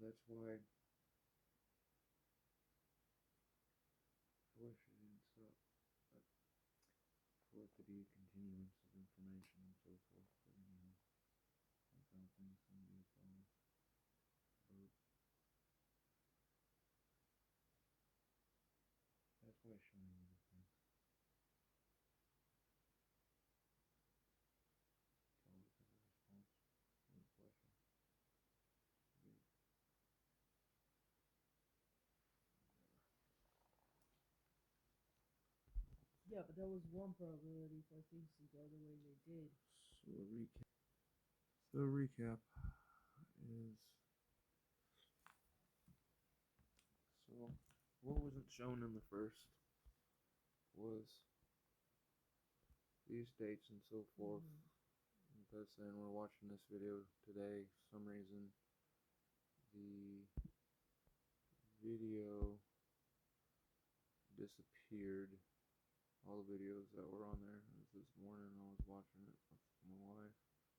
that's why I wish I didn't stop. But for it to be a continuance of information and so forth. But anyhow, that's how things can be followed. But that's why showing you the things. It's always as a response to the question. Again. Yeah, but that was one probability for things to go the way they did. So the recap is, so what wasn't shown in the first was these dates and so forth. Because then we're watching this video today, for some reason the video disappeared. All the videos that were on there. It was this morning I was watching it with my wife.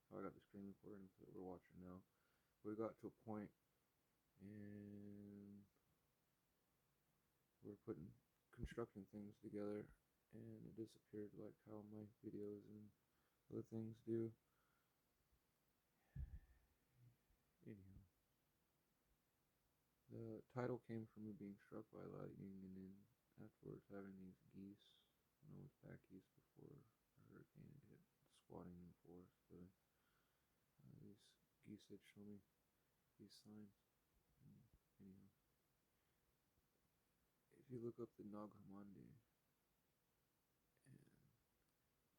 So I got the screen recording that we're watching now. We got to a point and we're constructing things together, and it disappeared like how my videos and other things do. Anyhow, the title came from me being struck by lightning, and then afterwards having these geese when I was back east before a hurricane had hit, squatting in the forest. But these geese had shown me these signs. And anyhow, if you look up the Naghamandi and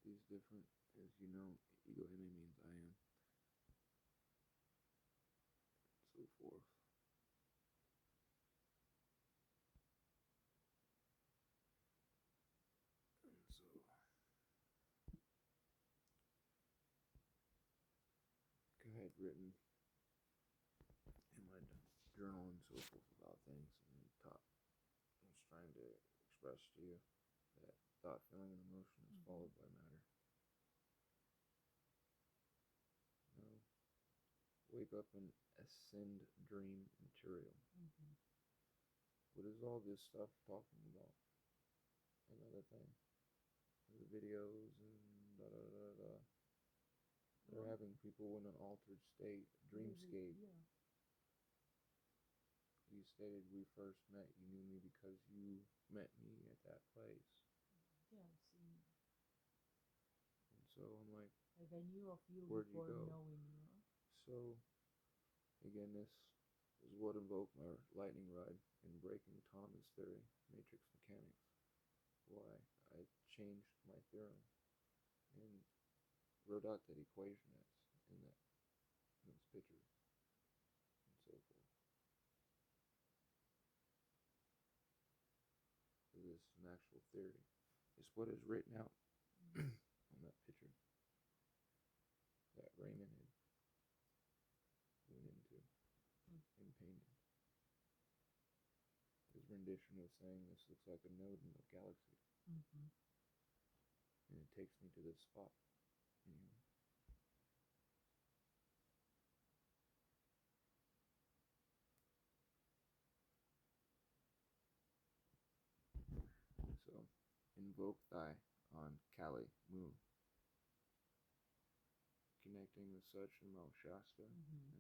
these different, as you know, ego ime means I am, and so forth. And so I had written in my journal and so forth about things, and I was trying to express to you that thought, feeling, and emotion is followed by matter. Now, wake up and ascend dream material. What is all this stuff talking about? Another thing. The videos and da da da da. They're having people in an altered state, dreamscape. Yeah. You stated we first met, you knew me because you met me at that place. Yeah, see. And so I'm like I knew of you where'd before you go? knowing you. Huh? So, again, this is what invoked my lightning rod in breaking Thomas' theory, matrix mechanics. Why I changed my theorem and wrote out that equation that's in those pictures and so forth. So this is an actual theory. It's what is written out on that picture that Raymond had went into and painted. His rendition was saying this looks like a node in the galaxy. And it takes me to this spot. Anyway. So, invoke thy on Kali Mu. Connecting with such in Mount Shasta.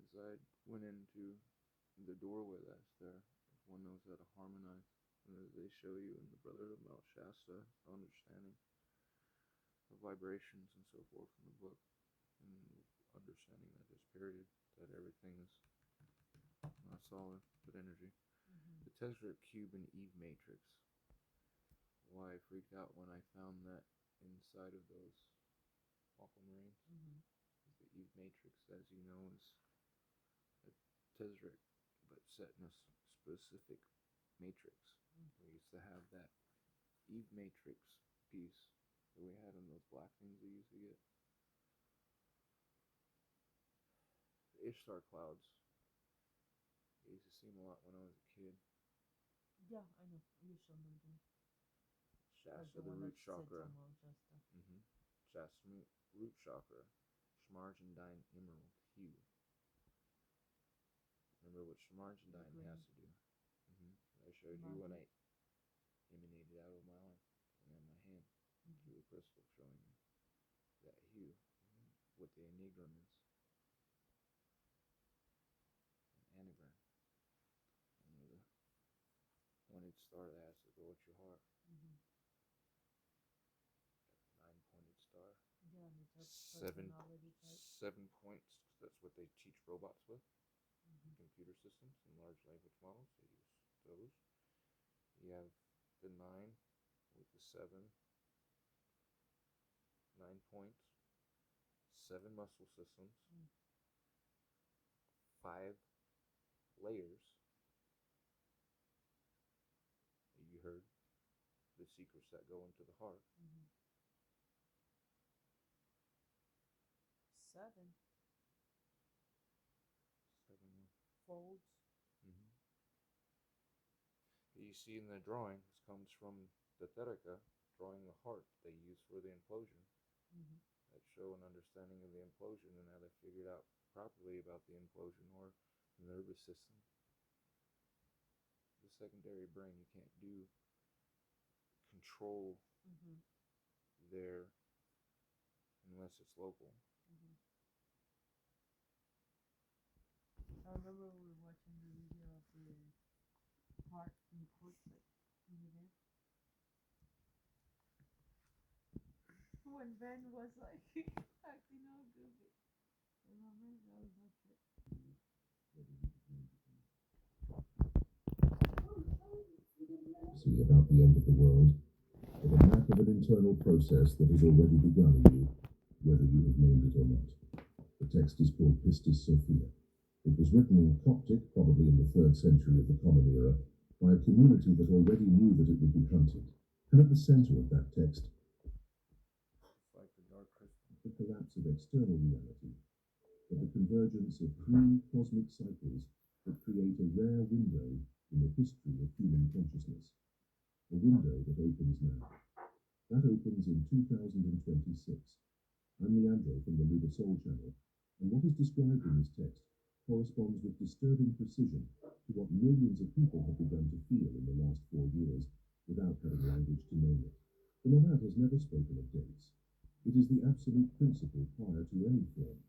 As I went into the doorway that's there, if one knows how to harmonize, and as they show you in the Brotherhood of Mount Shasta, understanding of vibrations and so forth in the book, and understanding that this period, that everything is not solid, but energy. The Tetrarch cube and Eve matrix. Why I freaked out when I found that inside of those aquamarines. The Eve matrix, as you know, is a Tetrarch, but set in a specific matrix. We used to have that Eve matrix piece that we had in those black things we used to get. The Ishtar clouds. I used to see them a lot when I was a kid. Yeah, I know. You showed me them. Shasta, the root chakra. Shasta, root chakra. Schmargendine emerald hue. Remember what Shamargandine has to do. I showed you when I emanated out of my eye and then my hand through the crystal, showing you that hue, what the enigrum is, an anagram, and with a pointed star that has to go at your heart. That 9-pointed star. Yeah, and it's Seven personality type. 7 points. That's what they teach robots with. Computer systems and large language models. They use those. You have the 9 with the 7. 9 points. 7 muscle systems. 5 layers. You heard the secrets that go into the heart. 7 folds. You see in the drawing, this comes from the Tereka, drawing the heart they use for the implosion. That show an understanding of the implosion and how they figured out properly about the implosion or the nervous system. The secondary brain, you can't do control there unless it's local. I remember we were watching the video of the heart in the portrait. Remember that? When Ben was like acting all goofy. Remember? That was not true. See about the end of the world, with a map of an internal process that has already begun in you, whether you have named it or not. The text is called Pistis Sophia. It was written in Coptic, probably in the 3rd century of the Common Era, by a community that already knew that it would be hunted. And at the center of that text, It's like the dark crystal. The collapse of external reality, but the convergence of 3 cosmic cycles that create a rare window in the history of human consciousness. A window that opens now. That opens in 2026. I'm Leandro from the Luda Soul channel, and what is described in this text corresponds with disturbing precision to what millions of people have begun to feel in the last 4 years without having language to name it. The monad has never spoken of dates. It is the absolute principle prior to any form,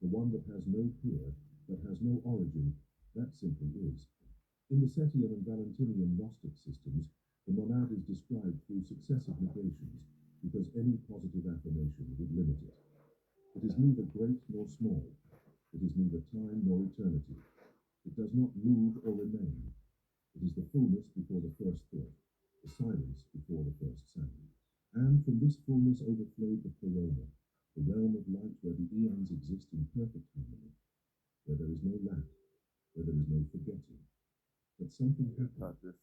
the one that has no peer, that has no origin, that simply is. In the Setian and Valentinian Gnostic systems, the monad is described through successive negations because any positive affirmation would limit it. It is neither great nor small. It is neither time nor eternity. It does not move or remain. It is the fullness before the first thought, the silence before the first sound. And from this fullness overflowed the corona, the realm of light where the eons exist in perfect harmony, where there is no lack, where there is no forgetting. But something happened.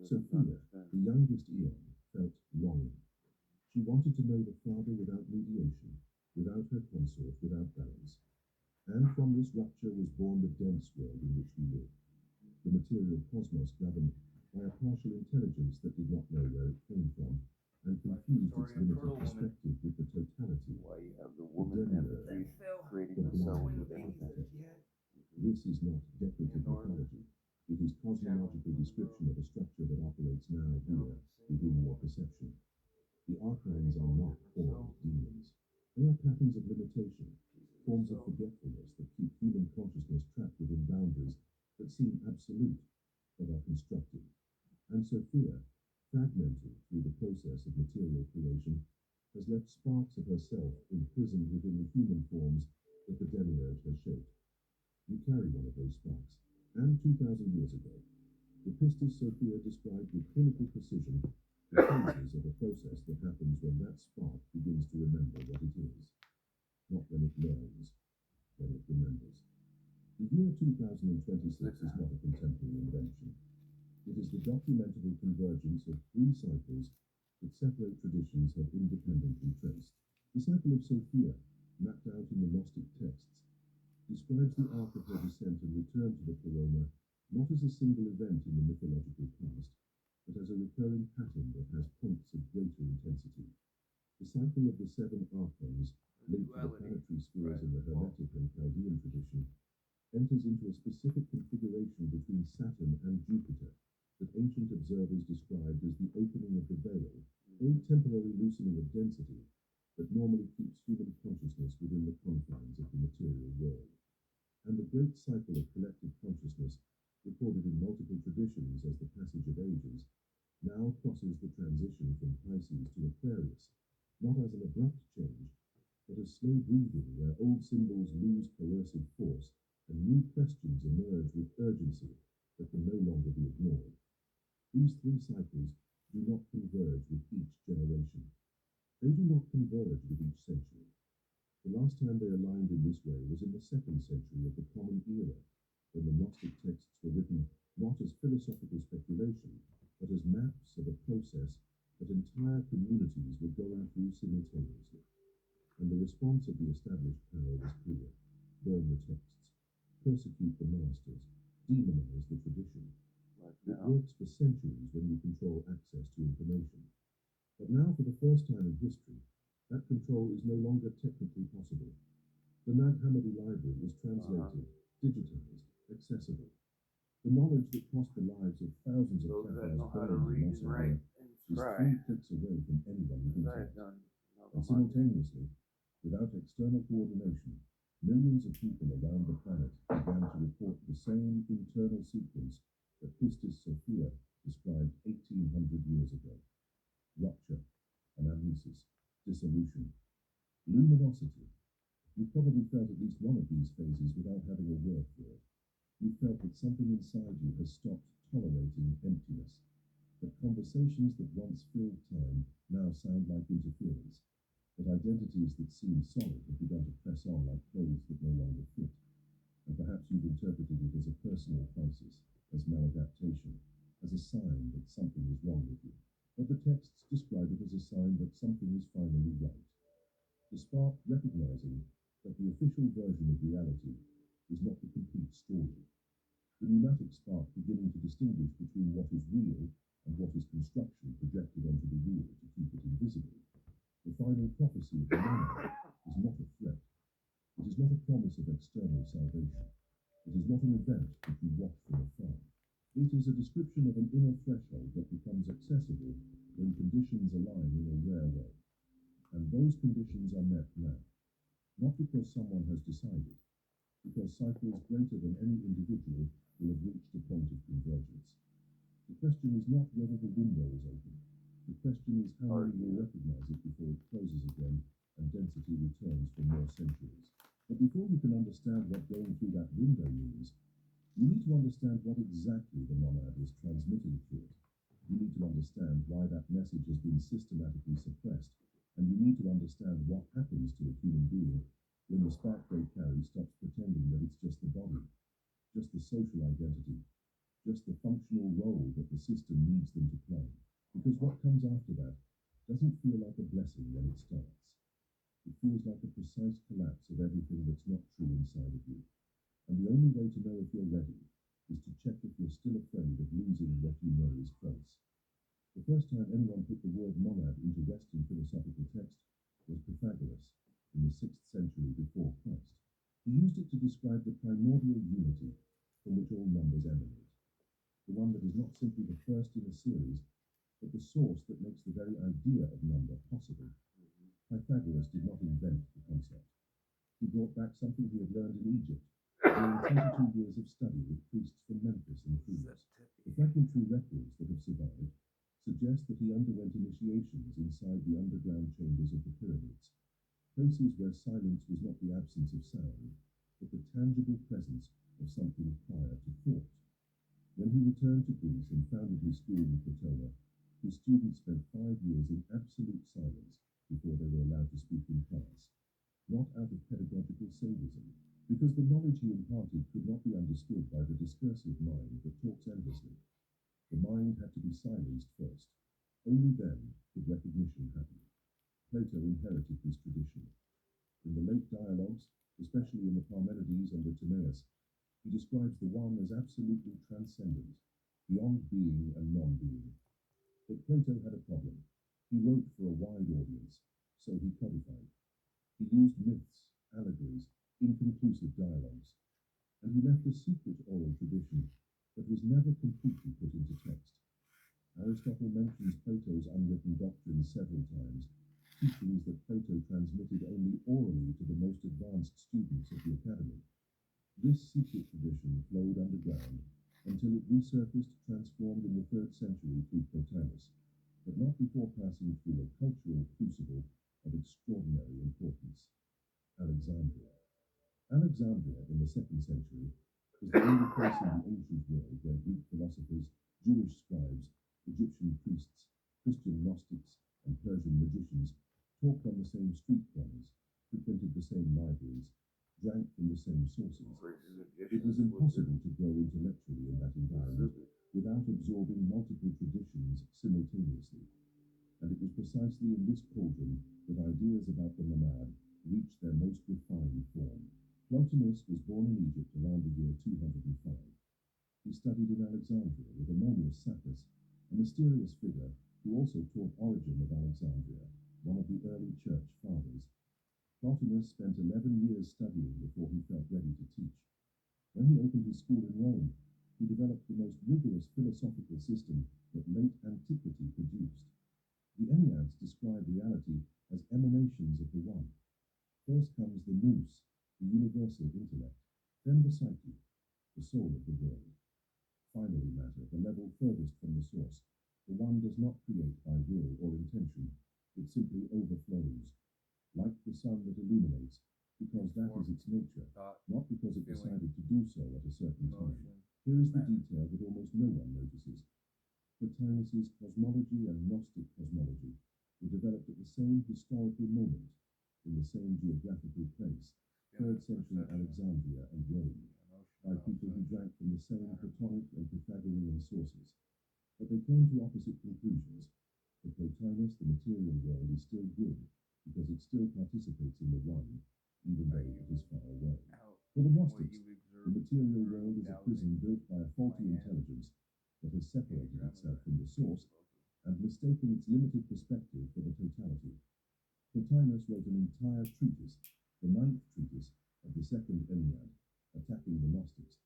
Sophia, the youngest eon, felt longing. She wanted to know the Father without mediation, without her consort, without balance. And from this rupture was born the dense world in which we live, the material cosmos governed by a partial intelligence that did not know where it came from, and confused its limited perspective with the totality. Why you have the woman and the fish creating the cell with everything. This is not decorative mythology. It is cosmological description of a structure that operates now here, within your perception. The archons are not horned demons. They are patterns of limitation, forms of forgetfulness that keep human consciousness trapped within boundaries that seem absolute, but are constructed. And Sophia, fragmented through the process of material creation, has left sparks of herself imprisoned within the human forms that the demiurge has shaped. You carry one of those sparks, and 2,000 years ago, the Pistis Sophia described with clinical precision the phases of a process that happens when that spark begins to remember what it is, not when it learns, when it remembers. The year 2026 is not a contemporary invention. It is the documentable convergence of 3 cycles that separate traditions have independently traced. The cycle of Sophia, mapped out in the Gnostic texts, describes the arc of her descent and return to the corona not as a single event in the mythological past, but as a recurring pattern that has points of greater intensity. The cycle of the 7 archons, linked to the planetary spheres in the Hermetic and Chaldean tradition, enters into a specific configuration between Saturn and Jupiter that ancient observers described as the opening of the veil, a temporary loosening of density that normally keeps human consciousness within the confines of the material world. And the great cycle of collective consciousness, recorded in multiple traditions as the passage of ages, now crosses the transition from Pisces to Aquarius, not as an abrupt change, but as slow breathing where old symbols lose coercive force and new questions emerge with urgency that can no longer be ignored. These three cycles do not converge with each generation. They do not converge with each century. The last time they aligned in this way was in the 2nd century of the Common Era, when the Gnostic texts were written not as philosophical speculation, but as maps of a process that entire communities were going through simultaneously. And the response of the established power was clear: burn the texts, persecute the masters, demonize the tradition. It works for centuries when you control access to information. But now, for the first time in history, that control is no longer technically possible. The Nag Hammadi library was translated, digitized, accessible. The knowledge that cost the lives of thousands of Cathars burned in Moscow is 3 clicks away from anyone with internet. And simultaneously, without external coordination, millions of people around the planet began to report the same internal sequence that Pistis Sophia described 1800 years ago: rupture, anamnesis, dissolution, luminosity. You probably felt at least one of these phases without having a word for it. You felt that something inside you has stopped tolerating emptiness, that conversations that once filled time now sound like interference, that identities that seemed solid have begun to press on like clothes that no longer fit. And perhaps you've interpreted it as a personal crisis, as maladaptation, as a sign that something is wrong with you. But the texts describe it as a sign that something is finally right. The spark recognizing that the official version of reality is not the complete story. The pneumatic spark beginning to distinguish between what is real and what is construction projected onto the wheel to keep it invisible. The final prophecy of the monad is not a threat. It is not a promise of external salvation. It is not an event that you watch from afar. It is a description of an inner threshold that becomes accessible when conditions align in a rare way. And those conditions are met now, not because someone has decided, because cycles greater than any individual will have reached a point of convergence. The question is not whether the window is open. The question is how many will recognize it before it closes again and density returns for more centuries. But before you can understand what going through that window means, you need to understand what exactly the monad is transmitting through it. You need to understand why that message has been systematically suppressed, and you need to understand what happens to a human being when the spark they carry stops pretending that it's just the body, just the social identity, just the functional role that the system needs them to play. Because what comes after that doesn't feel like a blessing when it starts. It feels like a precise collapse of everything that's not true inside of you. And the only way to know if you're ready is to check if you're still afraid of losing what you know is false. The first time anyone put the word monad into Western philosophical text was Pythagoras in the 6th century before Christ. He used it to describe the primordial unity from which all numbers emanate, the one that is not simply the first in a series, but the source that makes the very idea of number possible. Pythagoras did not invent the concept. He brought back something he had learned in Egypt during 22 years of study with priests from Memphis and Thebes. The fragmentary records that have survived suggest that he underwent initiations inside the underground chambers of the pyramids, places where silence was not the absence of sound, but the tangible presence of something prior to thought. When he returned to Greece and founded his school in Crotona, his students spent 5 years in absolute silence before they were allowed to speak in class, not out of pedagogical sadism, because the knowledge he imparted could not be understood by the discursive mind that talks endlessly. The mind had to be silenced first. Only then could recognition happen. Plato inherited this tradition. In the late dialogues, especially in the Parmenides and the Timaeus, he describes the one as absolutely transcendent, beyond being and non-being. But Plato had a problem. He wrote for a wide audience, so he codified. He used myths, allegories, inconclusive dialogues. and he left a secret oral tradition that was never completely put into text. Aristotle mentions Plato's unwritten doctrines several times, teachings that Plato transmitted only orally to the most advanced students of the academy. This secret tradition flowed underground until it resurfaced transformed in the 3rd century through Plotinus, but not before passing through a cultural crucible of extraordinary importance. Alexandria. Alexandria in the 2nd century was the only place in the ancient world where Greek philosophers, Jewish scribes, Egyptian priests, Christian Gnostics, and Persian magicians talked on the same street corners, frequented the same libraries, drank from the same sources. It was impossible to grow intellectually in that environment without absorbing multiple traditions simultaneously. And it was precisely in this cauldron that ideas about the monad reached their most refined form. Plotinus was born in Egypt around the year 205. He studied in Alexandria with Ammonius Saccas, a mysterious figure who also taught Origen of Alexandria, one of the early church fathers. Plotinus spent 11 years studying before he felt ready to teach. When he opened his school in Rome, he developed the most rigorous philosophical system that late antiquity produced. The Enneads describe reality as emanations of the One. First comes the nous, the universal intellect, then the psyche, the soul of the world. Finally, matter, the level furthest from the source. The One does not create by will or intention, it simply overflows, like the sun that illuminates, because that is its nature, not because it decided to do so at a certain time. Here is the detail that almost no one notices. Plotinus's cosmology and Gnostic cosmology were developed at the same historical moment, in the same geographical place, 3rd century Alexandria and Rome, by people who drank from the same Platonic and Pythagorean sources. But they came to opposite conclusions. For Plotinus, the material world is still good, because it still participates in the One, even though it is far away. For the Gnostics, the material world is a prison built by a faulty intelligence that has separated itself from the source and mistaken its limited perspective for the totality. Plotinus wrote an entire treatise, the 9th treatise of the 2nd Ennead, attacking the Gnostics.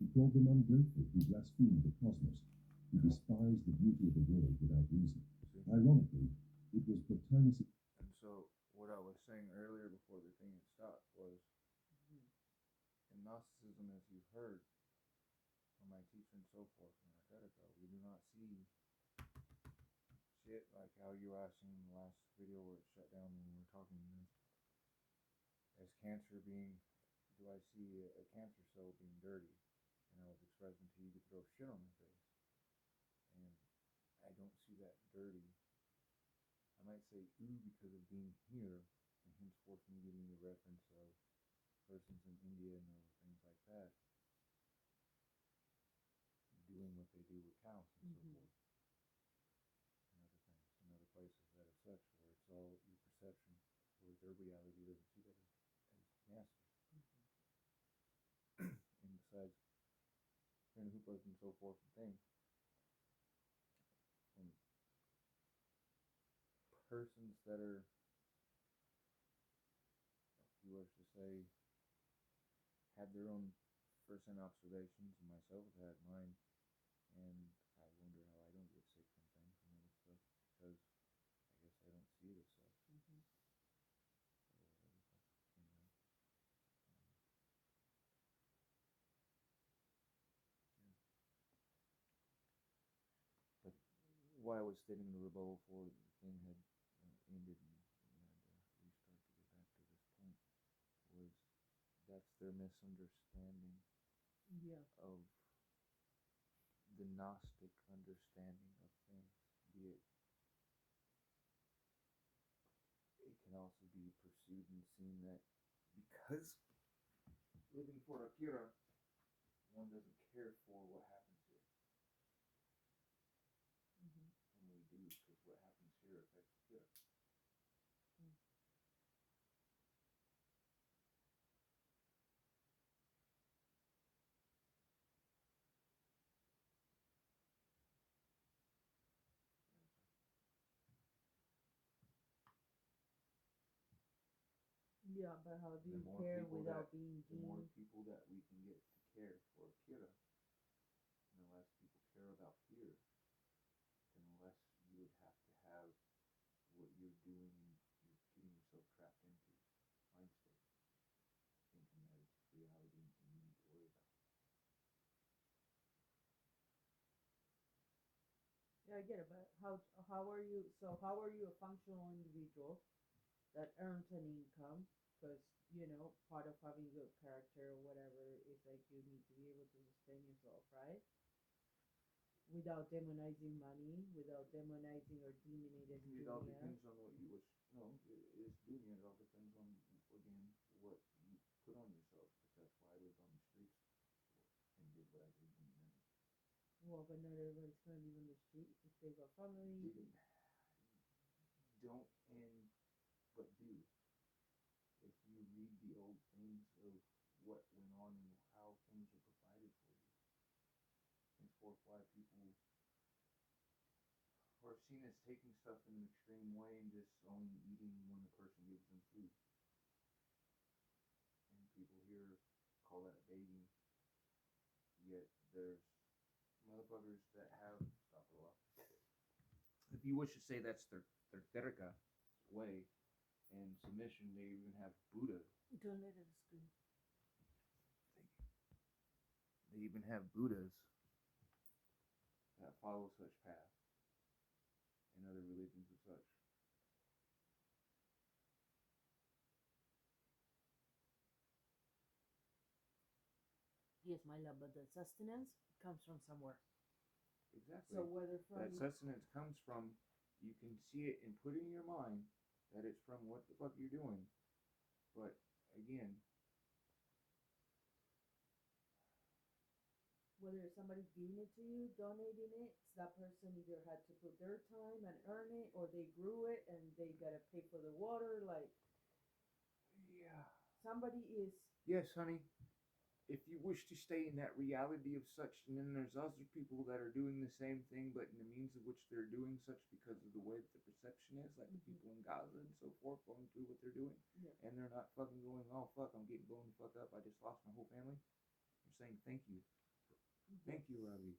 He called them ungrateful who blasphemed the cosmos, who despised the beauty of the world without reason. Ironically, it was Plotinus. And so, what I was saying earlier before the thing had stopped was, in Gnosticism, as you've heard from my teacher and so forth, and Artetico, we do not see shit like how you were asking in the last video where it shut down when we were talking as cancer being, do I see a cancer cell being dirty? And I was expressing to you could throw shit on my face. And I don't see that dirty. I might say ooh because of being here, and henceforth me giving the reference of persons in India and other things like that doing what they do with cows and so forth. And other things, and other places that are such where it's all your perception, where their reality doesn't see that as nasty. And besides hearing hooplas and so forth and things from persons that are, if you wish to say, had their own first-hand observations, and myself have had mine, and I wonder how I don't get sick from things and other stuff, because I guess I don't see it as such. Or whatever the fuck, But why I was stating the rebuttal for the thing had ended and we had to restart to get back to this point was that's their misunderstanding of the Gnostic understanding of things, be it can also be pursued and seen that because living for Akira, one doesn't care for what happens here. And we do, because what happens here affects Akira. Yeah, but how do The you more care people without that being the more deemed? people that we can get to care for Kira, and the less people care about fear, then the less you would have to have what you're doing and you're getting yourself trapped into mind state, thinking that it's reality and you need to worry about. Yeah, I get it, but how are you? So how are you a functional individual that earns an income? Because part of having good character or whatever is like you need to be able to sustain yourself, right? Without demonizing money, without demonizing or deeming it as It all dunya. depends on what you wish. No, it's dunya. It all depends on, again, what you put on yourself. Because that's why I lived on the streets and did what I did in the end. Well, but not everybody's gonna live on the street if they've got family. Don't and but do. If you read the old things of what went on and how things were provided for you, henceforth why people are seen as taking stuff in an extreme way and just only eating when the person gives them food. And people here call that begging. Yet there's motherfuckers that have stop a lot. If you wish to say that's their terka way and submission, they even have Buddha. Don't let it scream. They even have Buddhas that follow such path in other religions and such. Yes, my love, but the sustenance comes from somewhere. Exactly. So whether from that sustenance comes from, you can see it and put in your mind that it's from what the fuck you're doing. But again, whether somebody's giving it to you, donating it, that person either had to put their time and earn it, or they grew it and they gotta pay for the water. Like, yeah. somebody is. Yes, honey. If you wish to stay in that reality of such, and then there's other people that are doing the same thing, but in the means of which they're doing such because of the way that the perception is, like the people in Gaza and so forth, going through what they're doing, and they're not fucking going, oh fuck, I'm getting blown the fuck up, I just lost my whole family. You're saying thank you. Thank you, Ravi.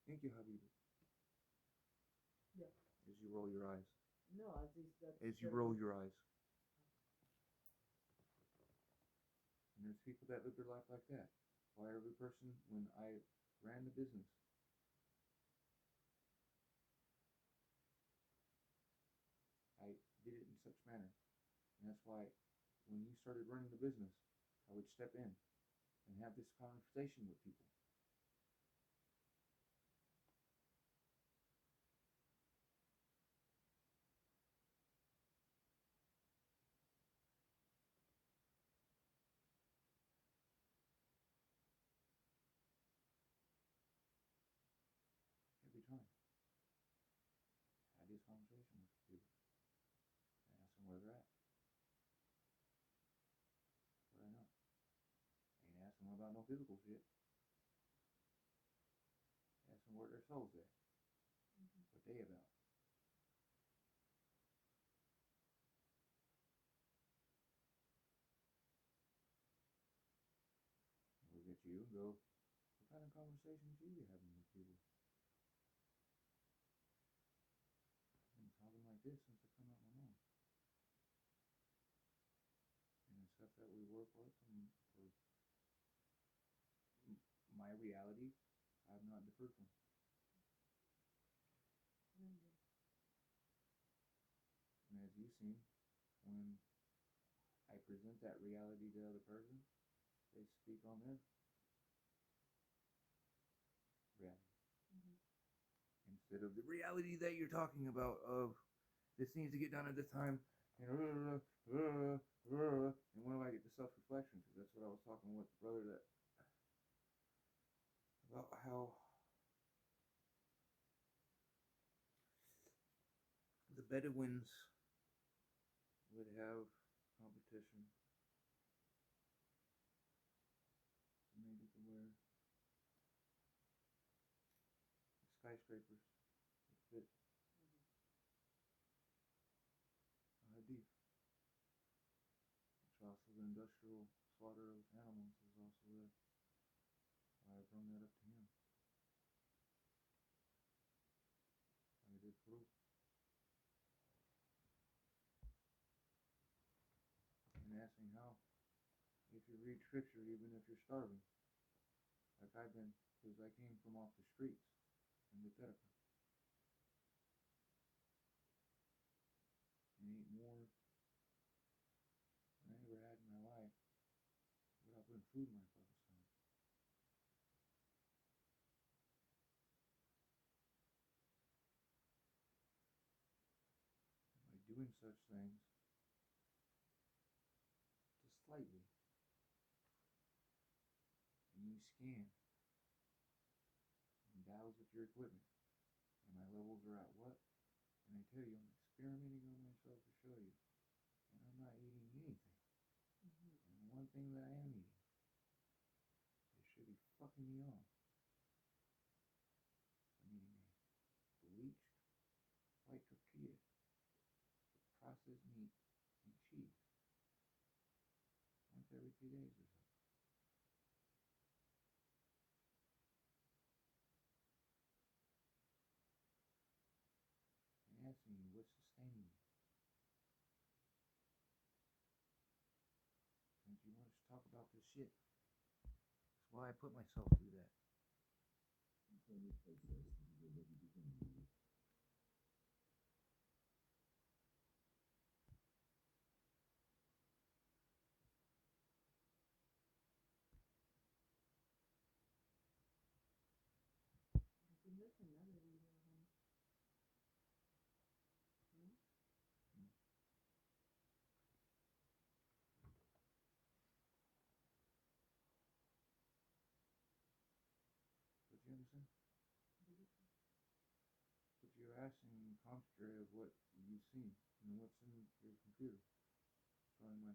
Thank you, Habibi. Yeah. As you roll your eyes. No, as you roll your eyes. And there's people that live their life like that. Why every person, when I ran the business, I did it in such manner. And that's why when you started running the business, I would step in and have this conversation with people. Every time. I had this conversation with people. I asked them where they're at. Where they not. I ain't asking them about no physical shit. I asked them where their soul's at. What they about. Look at you and go, what kind of conversations you be having with people? I've been talking like this since I come out my mom. And the stuff that we work with and for my reality, I've not deferred from. And as you've seen, when I present that reality to the other person, they speak on their reality. Instead of the reality that you're talking about of this needs to get done at this time, and when do I get to self-reflection? Because that's what I was talking with the brother that about how the Bedouins would have competition to make it to where skyscrapers would fit a hadith. also the industrial slaughter of animals is also there. I brought that up to him. I did proof. And asking how, if you read scripture, even if you're starving, like I've been, because I came from off the streets in the Terca. And ate more than I ever had in my life without putting food in my fucking stomach. And by doing such things, just slightly, and you scan and dials with your equipment, and my levels are at what? And I tell you, I'm experimenting on myself to show you, and I'm not eating anything. And the one thing that I am eating, it should be fucking me off. I'm eating a bleached white tortilla with processed meat and cheese once every 2 days or so. And asking you, what's sustaining you? Since you want us to talk about this shit, that's why I put myself through that. Internal process that is already behind you. I think that's another video, huh? But you understand? But you're asking me contrary of what you've seen and what's in your computer, showing my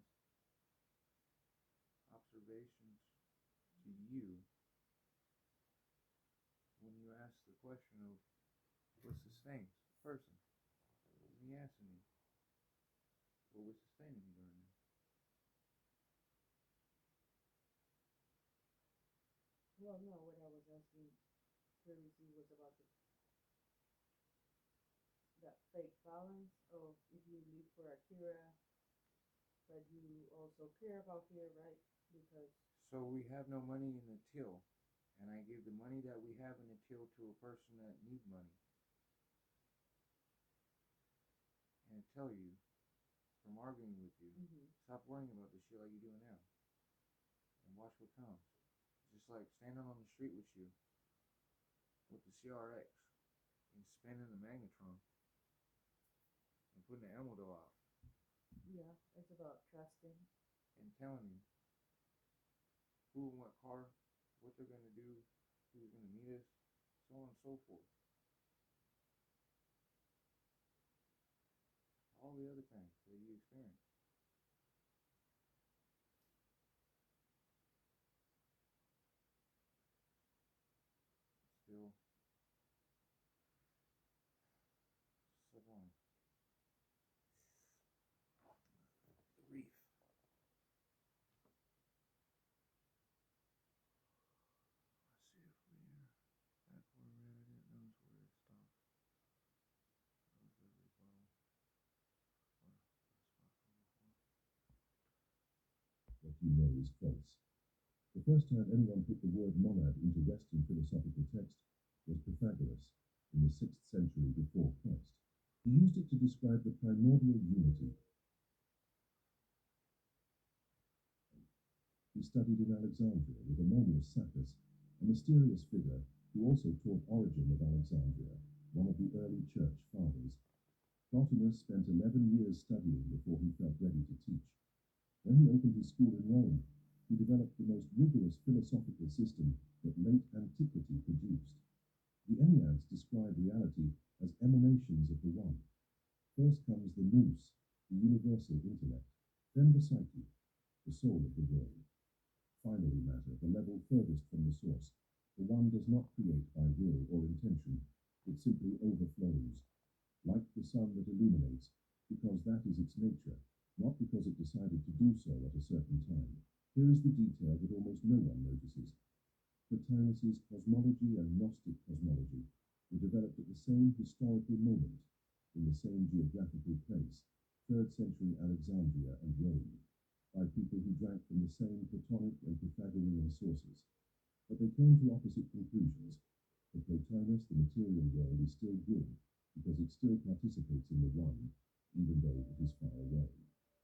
observations to you when you ask the question of what sustains the person. And he asking me what was sustaining me during that. Well, no, what I was asking previously was about that fake balance of if you live for Akira, but you also care about here, right? Because So we have no money in the till, and I give the money that we have in the till to a person that needs money. And I tell you, from arguing with you, stop worrying about the shit like you're doing now. And watch what comes. Just like standing on the street with you with the CRX and spinning the magnetron and putting the ammo out. yeah, it's about trusting. And telling you who and what car, what they're gonna do, who's gonna meet us, so on and so forth. All the other things that you experience. Still sublime. The reef. Let's see if we're back where we're at. It knows where it stops. That was the rebuttal. Or the spot from before. What you know is false. The first time anyone put the word monad into Western philosophical text was Pythagoras in the 6th century before Christ. He used it to describe the primordial unity. He studied in Alexandria with Ammonius Saccas, a mysterious figure who also taught Origen of Alexandria, one of the early church fathers. Plotinus spent 11 years studying before he felt ready to teach. When he opened his school in Rome, he developed the most rigorous philosophical system that late antiquity produced. The Enneads describe reality as emanations of the One. First comes the nous, the universal intellect, then the psyche, the soul of the world. Finally, matter, the level furthest from the source. The One does not create by will or intention, it simply overflows. Like the sun that illuminates, because that is its nature, not because it decided to do so at a certain time. Here is the detail that almost no one notices. Plotinus's cosmology and Gnostic cosmology were developed at the same historical moment, in the same geographical place, 3rd century Alexandria and Rome, by people who drank from the same Platonic and Pythagorean sources. But they came to opposite conclusions. For Plotinus, the material world is still good, because it still participates in the one, even though it is far away.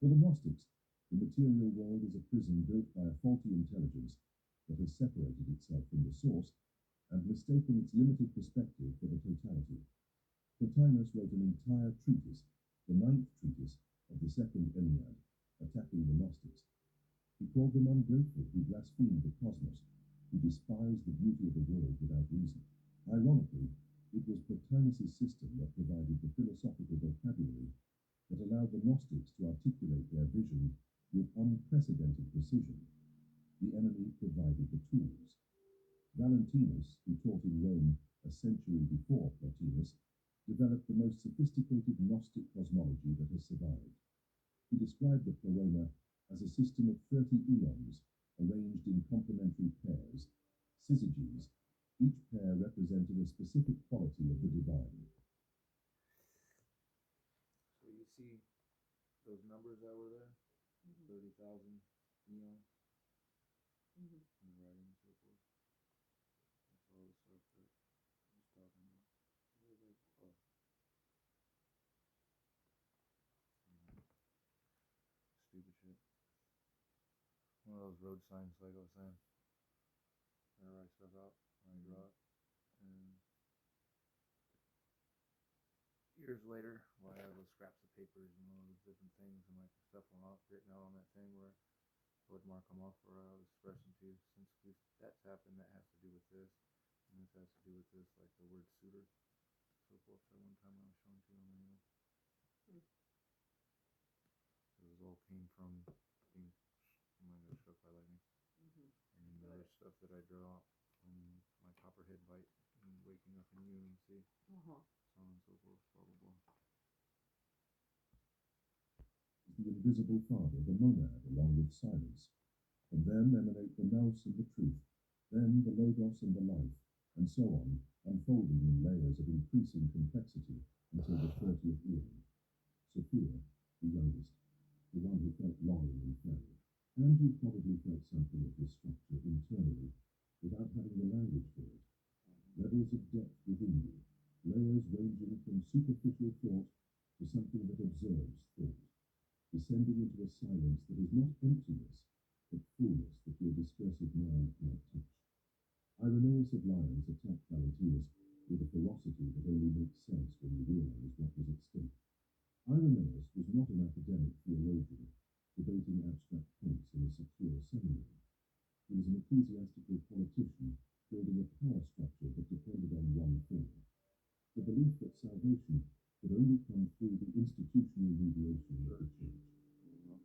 For the Gnostics, the material world is a prison built by a faulty intelligence that has separated itself from the source and mistaken its limited perspective for the totality. Plotinus wrote an entire treatise, the 9th treatise of the second Ennead, attacking the Gnostics. He called them ungrateful who blasphemed the cosmos, who despised the beauty of the world without reason. Ironically, it was Plotinus's system that provided the philosophical vocabulary that allowed the Gnostics to articulate their vision with unprecedented precision. The enemy provided the tools. Valentinus, who taught in Rome a century before Plotinus, developed the most sophisticated Gnostic cosmology that has survived. He described the pleroma as a system of 30 eons arranged in complementary pairs, syzygies. Each pair represented a specific quality of the divine. So you see those numbers that were there, 30,000 eons, and the writing and so forth. That's all the stuff that I was talking about. What was that? Oh. Stupid shit. One of those road signs, like I was saying. I write stuff out when I draw it. And years later, I have those scraps of papers and all those different things and like stuff written out on that thing where I would mark them off where I was expressing to you, since that's happened, that has to do with this, and this has to do with this, like the word suitor, so forth. That one time I was showing to you on the manual. This all came from being struck by lightning. And there's stuff that I draw from my copperhead bite and waking up in UNC, so on and so forth, blah blah blah. The invisible father, the monad, along with silence. From them emanate the nous and the truth, then the logos and the life, and so on, unfolding in layers of increasing complexity until the 30th eon. Sophia, the youngest, the one who felt longing and fell. Andrew probably felt something of this structure internally, without having the language for it. Levels of depth within you, layers ranging from superficial thought to something that observes thought, descending into a silence that is not emptiness, but fullness that your discursive mind cannot touch. Irenaeus of Lyons attacked Valentinus with a ferocity that only makes sense when you realize what was at stake. Irenaeus was not an academic theologian, debating abstract points in a secure seminary. He was an ecclesiastical politician building a power structure that depended on one thing: the belief that salvation could only come through the institutional mediation of the church.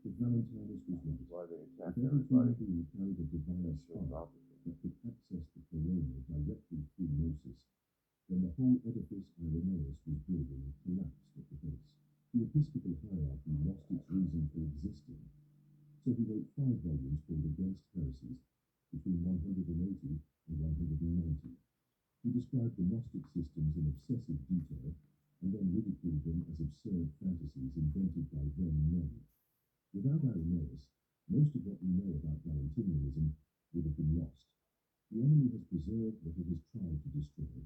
But Valentinus was right. If every human being carried a divine spark that could access the corona directly through gnosis, then the whole edifice Irenaeus was building collapsed at the base. The episcopal hierarchy lost its reason for existing, so he wrote 5 volumes called Against Heresies, between 180 and 190. He described the Gnostic systems in obsessive detail, and then ridiculed them as absurd fantasies invented by then men. Without Irenaeus, most of what we know about Valentinianism would have been lost. The enemy has preserved what it has tried to destroy,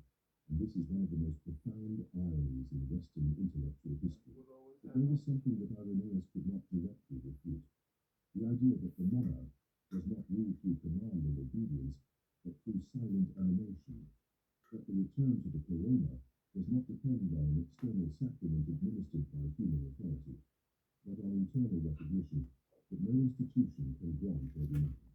and this is one of the most profound ironies in Western intellectual history. But there was something that Irenaeus could not directly refute: the idea that the monad does not rule through command and obedience, but through silent animation, that the return to the corona does not depend on an external sacrament administered by human authority, but on internal recognition that no institution can grant every man.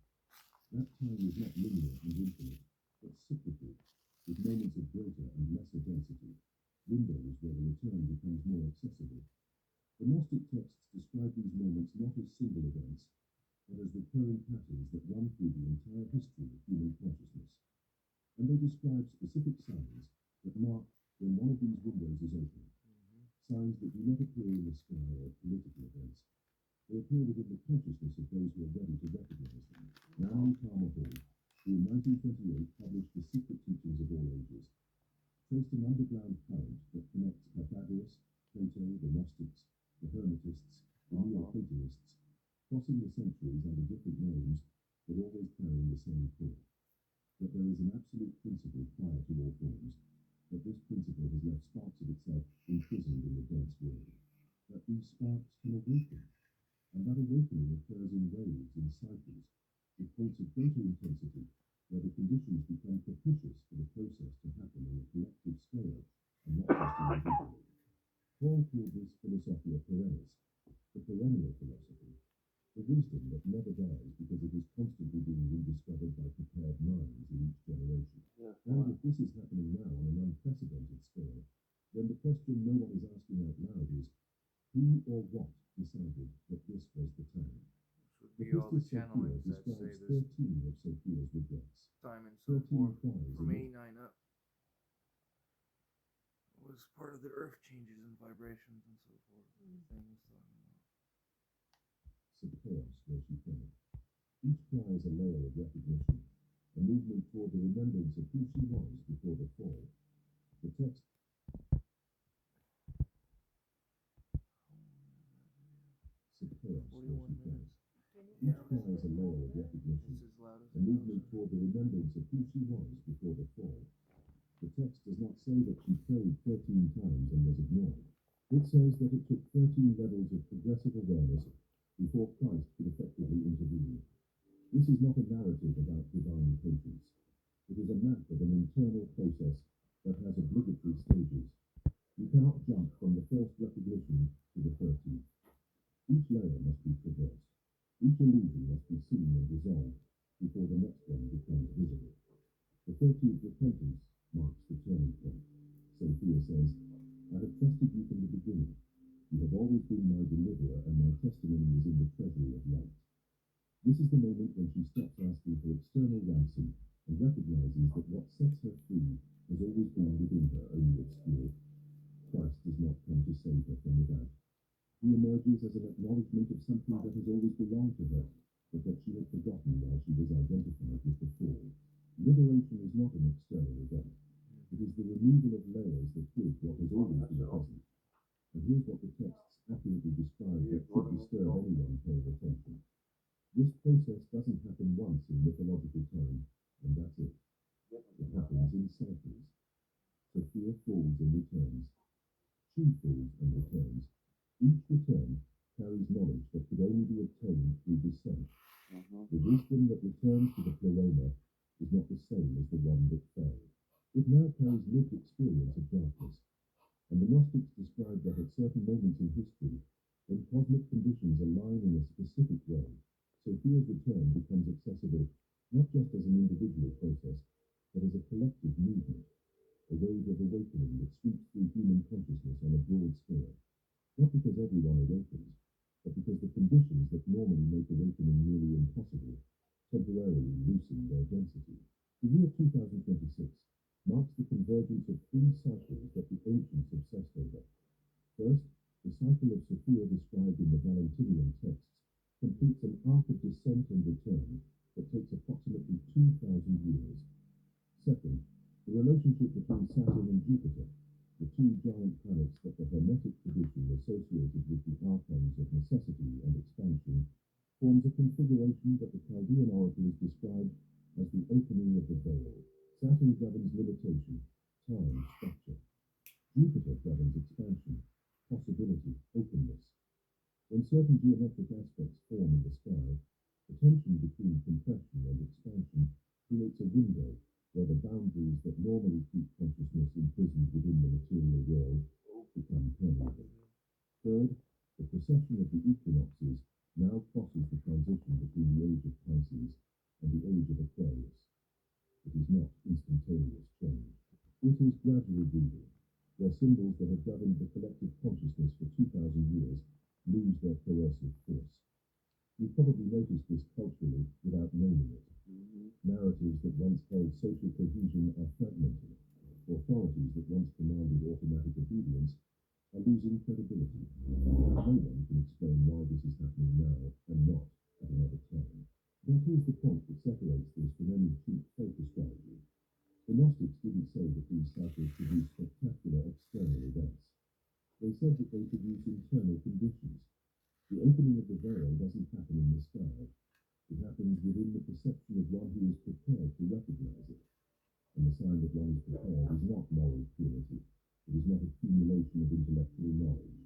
That time is not linear and infinite, but cyclical, with moments of greater and lesser density, windows where the return becomes more accessible. The Gnostic texts describe these moments not as single events, but as recurring patterns that run through the entire history of human consciousness. And they describe specific signs that mark when one of these windows is open, signs that do not appear in the sky or political events, They appear within the consciousness of those who are ready to recognize them. Naomi Palmer Hall, who in 1928 published The Secret Teachings of All Ages, traced an underground current that connects Pythagoras, Plato, the Gnostics, the Hermetists, the Neo-Platonists, crossing the centuries under different names, but always carrying the same core. That there is an absolute principle prior to all forms, that this principle has left sparks of itself imprisoned in the dense world, that these sparks can awaken, and that awakening occurs in waves, in cycles, with points of greater intensity, where the conditions become propitious for the process to happen on a collective scale, and not just individually. Paul called this philosophia perennis, the perennial philosophy, the wisdom that never dies because it is constantly being rediscovered by prepared minds in each generation. And if this is happening now on an unprecedented scale, then the question no one is asking out loud is, who or what decided that this was the time? This would be all the channelings that say describes there's 13 of Sophia's regrets. time and so 13 forth. cries From in it. 89 up was part of the earth changes and vibrations and so forth. Everything was talking about. Some chaos where she fell. Each cry is a layer of recognition, a movement toward the remembrance of who she was before the fall. The text some chaos where 41 she fell. minutes. Each cry is a layer of recognition, It's as loud as a it movement goes. toward the remembrance of who she was before the fall. The text does not say that she prayed 13 times and was ignored. It says that it took 13 levels of progressive awareness before Christ could effectively intervene. This is not a narrative about divine patience. It is a map of an internal process that has obligatory stages. You cannot jump from the first recognition to the 13th. Each layer must be traversed. Each illusion must be seen and dissolved before the next one becomes visible. The 13th repentance marks the turning point. Sophia says, I have trusted you from the beginning. You have always been my deliverer, and my testimony is in the treasury of light. This is the moment when she stops asking for external ransom and recognizes that what sets her free has always been within her, only obscured. Christ does not come to save her from without. He emerges as an acknowledgement of something that has always belonged to her, but that she had forgotten while she was identified with the fall. Liberation is not an external event. It is the removal of layers that give what has always been present. And here's what the texts accurately describe that should disturb anyone paying attention. This process doesn't happen once in mythological time, and that's it. It happens in cycles. Sophia falls and returns. She falls and returns. Each return carries knowledge that could only be obtained through descent. The wisdom that returns to the pleroma is not the same as the one that fell. It now carries lived experience of darkness, and the Gnostics describe that at certain moments in history, when cosmic conditions align in a specific way, Sophia's return becomes accessible not just as an individual process, but as a collective movement, a wave of awakening that sweeps through human consciousness on a broad scale. Not because everyone awakens, but because the conditions that normally make awakening nearly impossible temporarily loosen their density. The year 2026 marks the convergence of three cycles that the ancients obsessed over. First, the cycle of Sophia described in the Valentinian texts completes an arc of descent and return that takes approximately 2,000 years. Second, the relationship between Saturn and Jupiter, the two giant planets that the Hermetic tradition associated with the archons of necessity and expansion, forms a configuration that the Chaldean oracles described as the opening of the veil. Saturn governs limitation, time, structure. Jupiter governs expansion, possibility, openness. When certain geometric aspects form in the sky, the tension between compression and expansion creates a window where the boundaries that normally keep consciousness imprisoned within the material world become permeable. Third, the precession of the equinoxes now crosses the transition between the age of Pisces and the age of Aquarius. It is not instantaneous change. It is gradual breathing, where symbols that have governed the collective consciousness for 2,000 years lose their coercive force. You've probably noticed this culturally without naming it. Narratives that once held social cohesion are fragmenting. Authorities that once commanded automatic obedience are losing credibility, and no one can explain why this is happening now and not at another time. That is the point that separates this from any cheap folk astrology. The Gnostics didn't say that these cycles produce spectacular external events. They said that they produce internal conditions. The opening of the veil doesn't happen in the sky. It happens within the perception of one who is prepared to recognize it. And the sign that one is prepared is not moral purity. It is not accumulation of intellectual knowledge.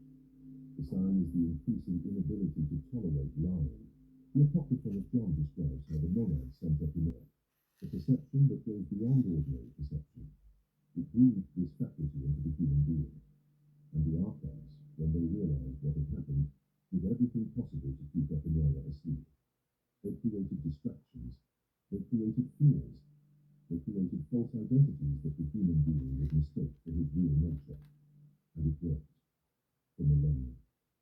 The sign is the increasing inability to tolerate lying. The Apocryphon of John describes how the monad sent up in air, a perception that goes beyond ordinary perception. It breathed this faculty into the human being. And the archives, when they realized what had happened, did everything possible to keep Epinoia asleep. They created distractions. They created fears. They created false identities that the human being would mistake for his real nature. And it worked. For millennia.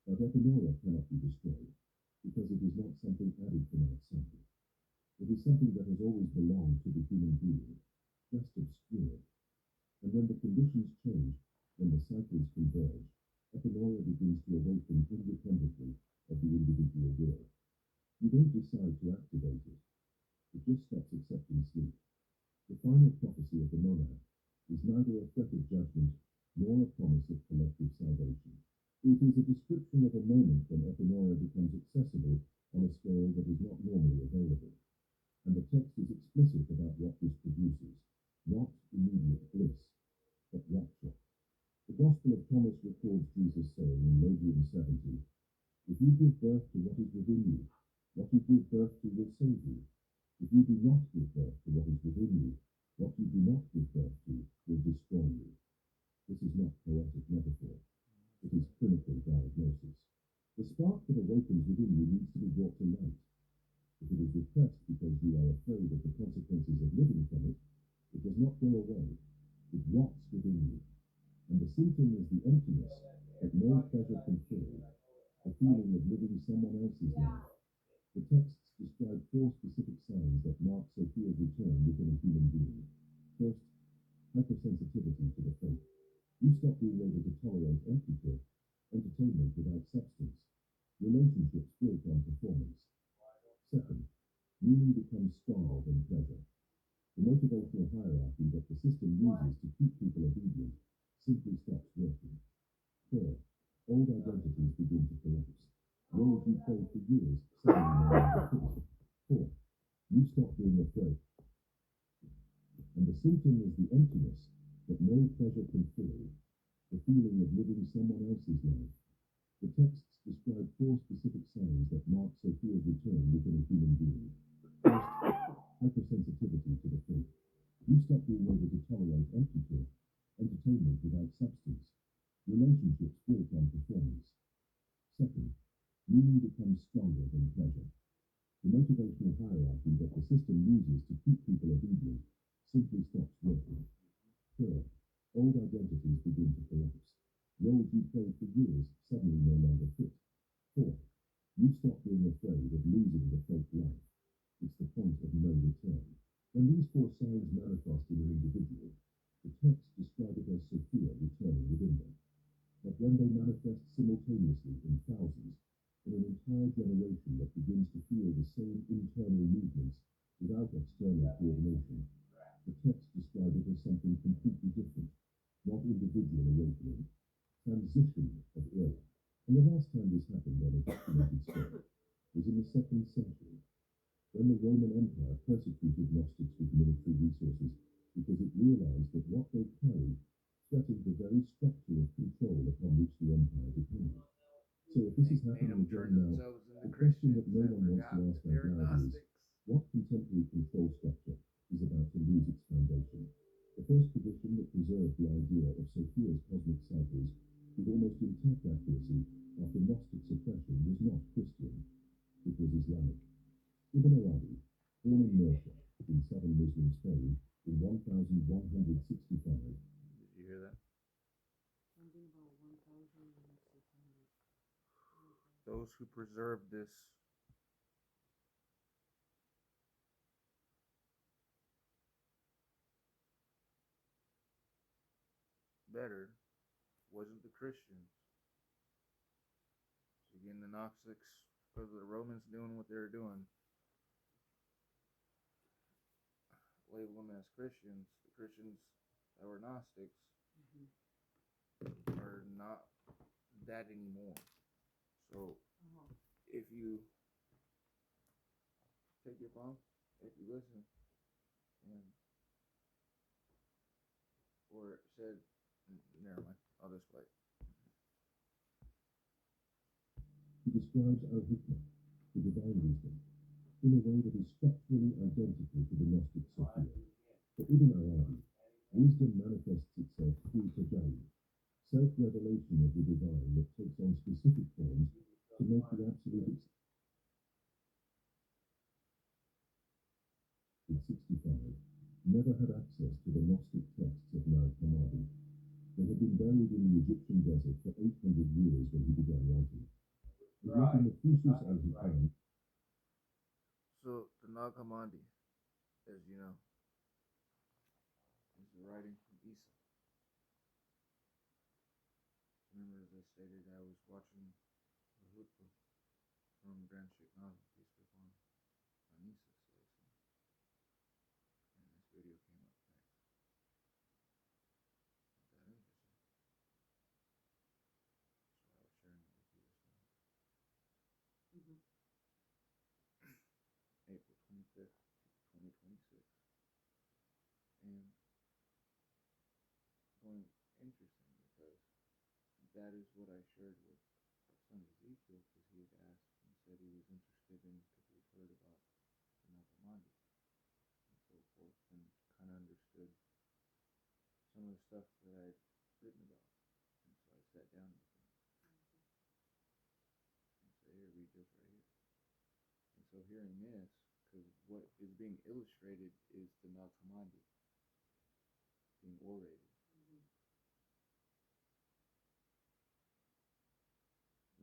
But Epinoia cannot be destroyed, because it is not something added from outside. It is something that has always belonged to the human being, just obscured. And when the conditions change, when the cycles converge, Epinoia begins to awaken independently of the individual will. You don't decide to activate it. It just stops accepting sleep. The final prophecy of the monad is neither a threat of judgment nor a promise of collective salvation. It is a description of a moment when Epinoia becomes accessible on a scale that is not normally available. And the text is explicit about what this produces, not immediate bliss, but rapture. The Gospel of Thomas records Jesus saying in Logium 70, "If you give birth to what is within you, what you give birth to will save you. If you do not give birth to what is within you, what you do not give birth to will destroy you." This is not poetic metaphor. It is clinical diagnosis. The spark that awakens within you needs to be brought to light. If it is repressed because you are afraid of the consequences of living from it, it does not go away. It rots within you. And the symptom is the emptiness that no pleasure can fill, the feeling of living someone else's life. The texts describe 4 specific signs that mark Sophia's return within a human being. First, hypersensitivity to the faith. You stop being able to tolerate empty talk, entertainment without substance, relationships built on performance. Second, meaning becomes stronger than pleasure. The motivational hierarchy that the system uses to keep people obedient simply stops working. Third, old identities begin to collapse. Roles you played for years suddenly no longer fit. Fourth, you stop being afraid. And the symptom is the emptiness that no pleasure can fill, the feeling of living someone else's life. The texts describe 4 specific signs that mark Sophia's return within a human being. First, hypersensitivity to the faith. You stop being able to tolerate empty talk, entertainment without substance, relationships built on performance. Second, meaning becomes stronger than pleasure. The motivational hierarchy that the system uses to keep people obedient simply stops working. Third, old identities begin to collapse. Roles you played for years suddenly no longer fit. Fourth, you stop being afraid of losing the fake life. It's the point of no return. When these 4 signs manifest in an individual, the texts describe it as Sophia returning within them. But when they manifest simultaneously in thousands, in an entire generation that begins to feel the same internal movements without external coordination, the texts describe it as something completely different, not individual awakening, transition of era. And the last time this happened on a documented scale was in the 2nd century, when the Roman Empire persecuted Gnostics with military resources because it realized that what they carried threatened the very structure of control upon which the empire depended. So if this is happening again now, the question that no one wants to ask out loud is, what contemporary control structure is about to lose its foundation? The first tradition that preserved the idea of Sophia's cosmic cycles with almost intact accuracy after Gnostic suppression was not Christian. It was Islamic. Ibn Arabi, born in Murcia, in southern Muslim Spain, in 1165. Did you hear that? Something about 1,600. Those who preserve this better wasn't the Christians. Again, the Gnostics, because of the Romans doing what they were doing, label them as Christians. The Christians that were Gnostics are not that anymore. So if you take your phone, if you listen, and or it said, never mind, I'll just play. He describes al-hikmah, the divine wisdom, in a way that is structurally identical to the Gnostic Sophia. For Ibn Arabi, wisdom manifests itself through tajalli, self-revelation of the divine that takes on specific forms to make the absolute in 65, never had access to the Gnostic texts of Nag Hammadi. They had been buried in the Egyptian desert for 800 years when he began writing. And yet in the Fusus al-Hikam, So the Nag Hammadi, as you know, is the writing from Isa. Remember, as I stated, I was watching the Hutba from Grand Sheikh Nazim, peace be upon him, on Isa, and this video came up next. Not that interesting. So I was sharing it with you this morning. April 25th, 2026. And going interesting because that is what I shared with son Ezekiel, because he had asked and said he was interested in, because he'd heard about the Nag Hammadi and so forth, and kind of understood some of the stuff that I'd written about. And so I sat down with him and said, here, read this right here. And so hearing this, because what is being illustrated is the Nag Hammadi being orated.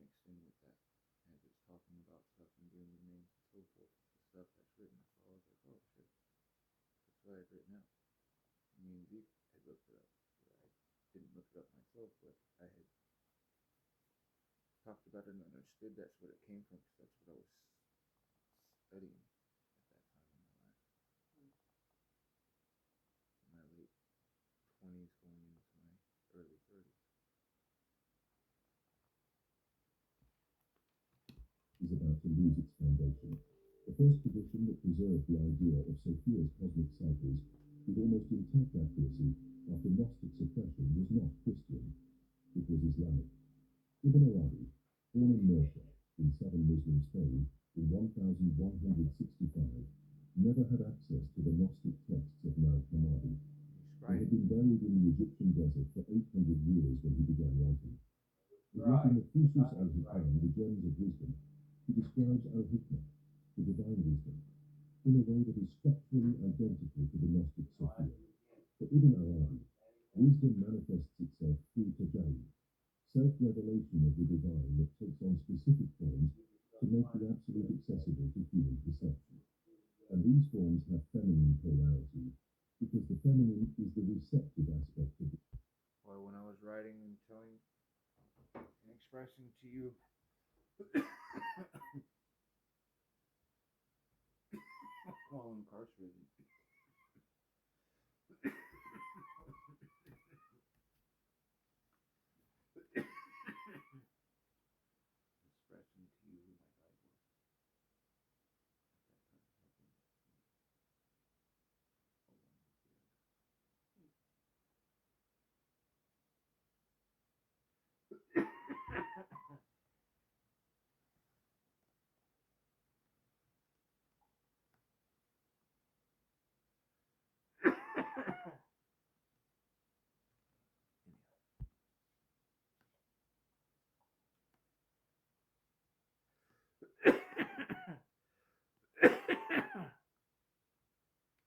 Mixed in with that, as it's talking about stuff and giving the names and so forth, the stuff that's written. So I was like, oh shit, that's what I'd written out. Me and Zeke had looked it up. I didn't look it up myself, but I had talked about it and understood that's what it came from, because that's what I was studying at that time in my life. In my late 20s going into my early 30s. is about to lose its foundation. The first tradition that preserved the idea of Sophia's cosmic cycles with almost intact accuracy after Gnostic suppression was not Christian. It was Islamic. Ibn Arabi, born in Mercia, in southern Muslim Spain, in 1165, never had access to the Gnostic texts of Nag Hammadi. They had been buried in the Egyptian desert for 800 years when he began writing. And yet in the Fusus al-Hikam, the gems of wisdom, he describes al-Hikmah, the divine wisdom, in a way that is structurally identical to the Gnostic Sophia. For Ibn Arabi, wisdom manifests itself through tajalli, self-revelation of the divine that takes on specific forms to make the absolute accessible to human perception. And these forms have feminine polarity, because the feminine is the receptive aspect of it. Or when I was writing and telling and expressing to you while incarcerated. Expressing to you who my guide was at that time, helping me along with the others.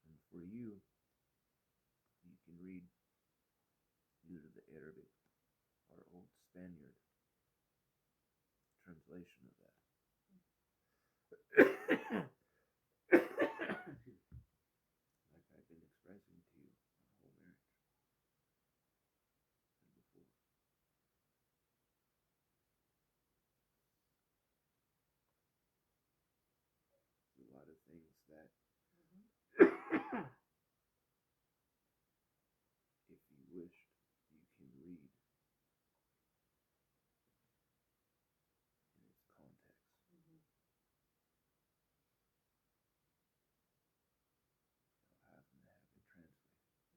And for you, you can read either the Arabic or Old Spaniard translation of that. Like I've been expressing to you my whole marriage and before. things that, if you wished, you can read in its context. Without having to have it translated.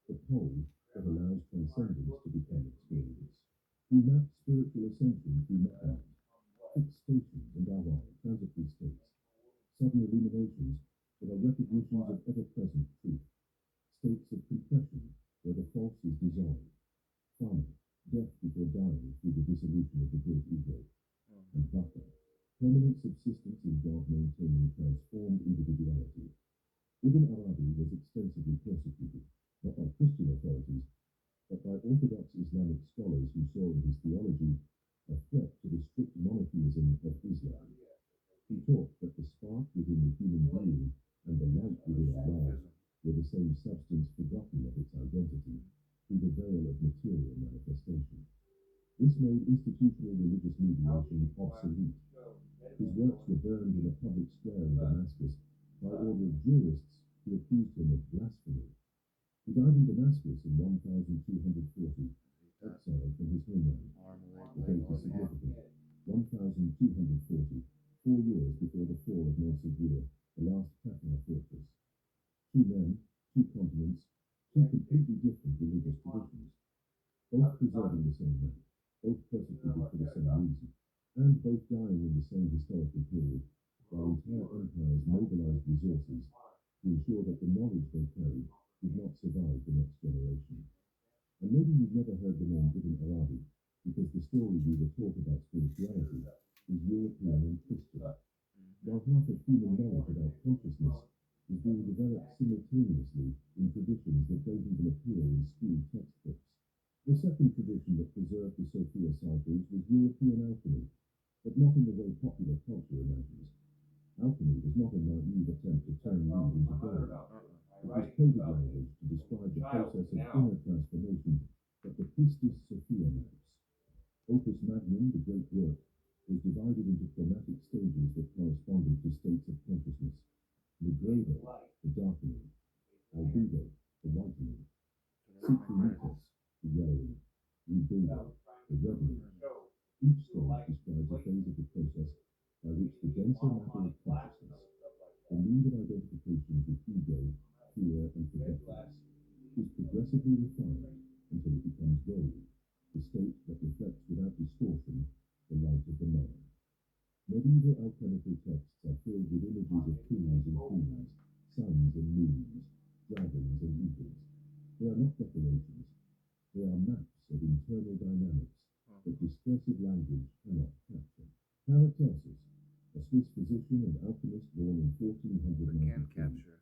The pole that allows transcendence to become experience. We map spiritual ascension through mechanisms, fixed stations and our transitory states, sudden illuminations that are recognitions of ever-present truth, states of compression where the false is dissolved, final, death before dying through the dissolution of the great ego, and vata, permanent subsistence in God maintaining transformed individuality. Ibn Arabi was extensively persecuted, not by Christian authorities, but by Orthodox Islamic scholars who saw in his theology a threat to the strict monotheism of Islam. He taught that the spark within the human being and the light within Allah were the same substance forgotten of its identity through the veil of material manifestation. This made institutional religious mediation obsolete. His works were burned in a public square in Damascus by order of jurists who accused him of blasphemy. He died in Damascus in 1240, exiled from his homeland. The date is significant. 1240, 4 years before the fall of Montsegur, the last Cathar fortress. Two men, two continents, two completely different religious traditions, both preserving the same man, both persecuted for the same reason, and both dying in the same historical period, while entire empires mobilized resources to ensure that the knowledge they carried did not survive the next generation. And maybe you've never heard the name Ibn Arabi, because the story we were taught about spirituality is European and Christian, while half of human knowledge about consciousness is being developed simultaneously in traditions that don't even appear in school textbooks. The second tradition that preserved the Sophia cycles was European alchemy, but not in the way popular culture imagines. Alchemy was not a naive attempt to turn lead into gold. It was coded language to describe the process of inner transformation that the priestess Sophia maps. Opus Magnum, the great work, was divided into chromatic stages that corresponded to states of consciousness. Negredo, the darkening. Albedo, the whitening. Citrinitas, the yellowing. Rubedo, the reddening. Each stage describes a phase of the process by which the denser matter of consciousness, the need of identification with ego, fear, and forgetfulness, is progressively refined until it becomes gold, the state that reflects without distortion the light of the mind. Medieval alchemical texts are filled with images of kings and queens, suns and moons, dragons and eagles. They are not decorations. They are maps of internal dynamics that discursive language cannot capture. Paracelsus, a Swiss physician and alchemist born in 1493,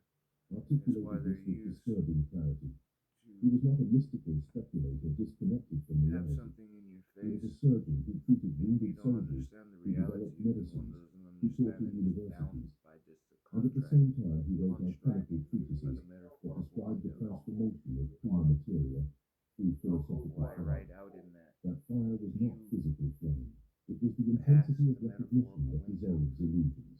articulated this with disturbing clarity. He was not a mystical speculator disconnected from reality. He was a surgeon who treated wounded soldiers, who developed medicines, who taught in universities, and at the same time he wrote alchemical treatises that described the transformation of prima materia through philosophical fire. That fire was not physical flame. It was the intensity of recognition that dissolves illusions.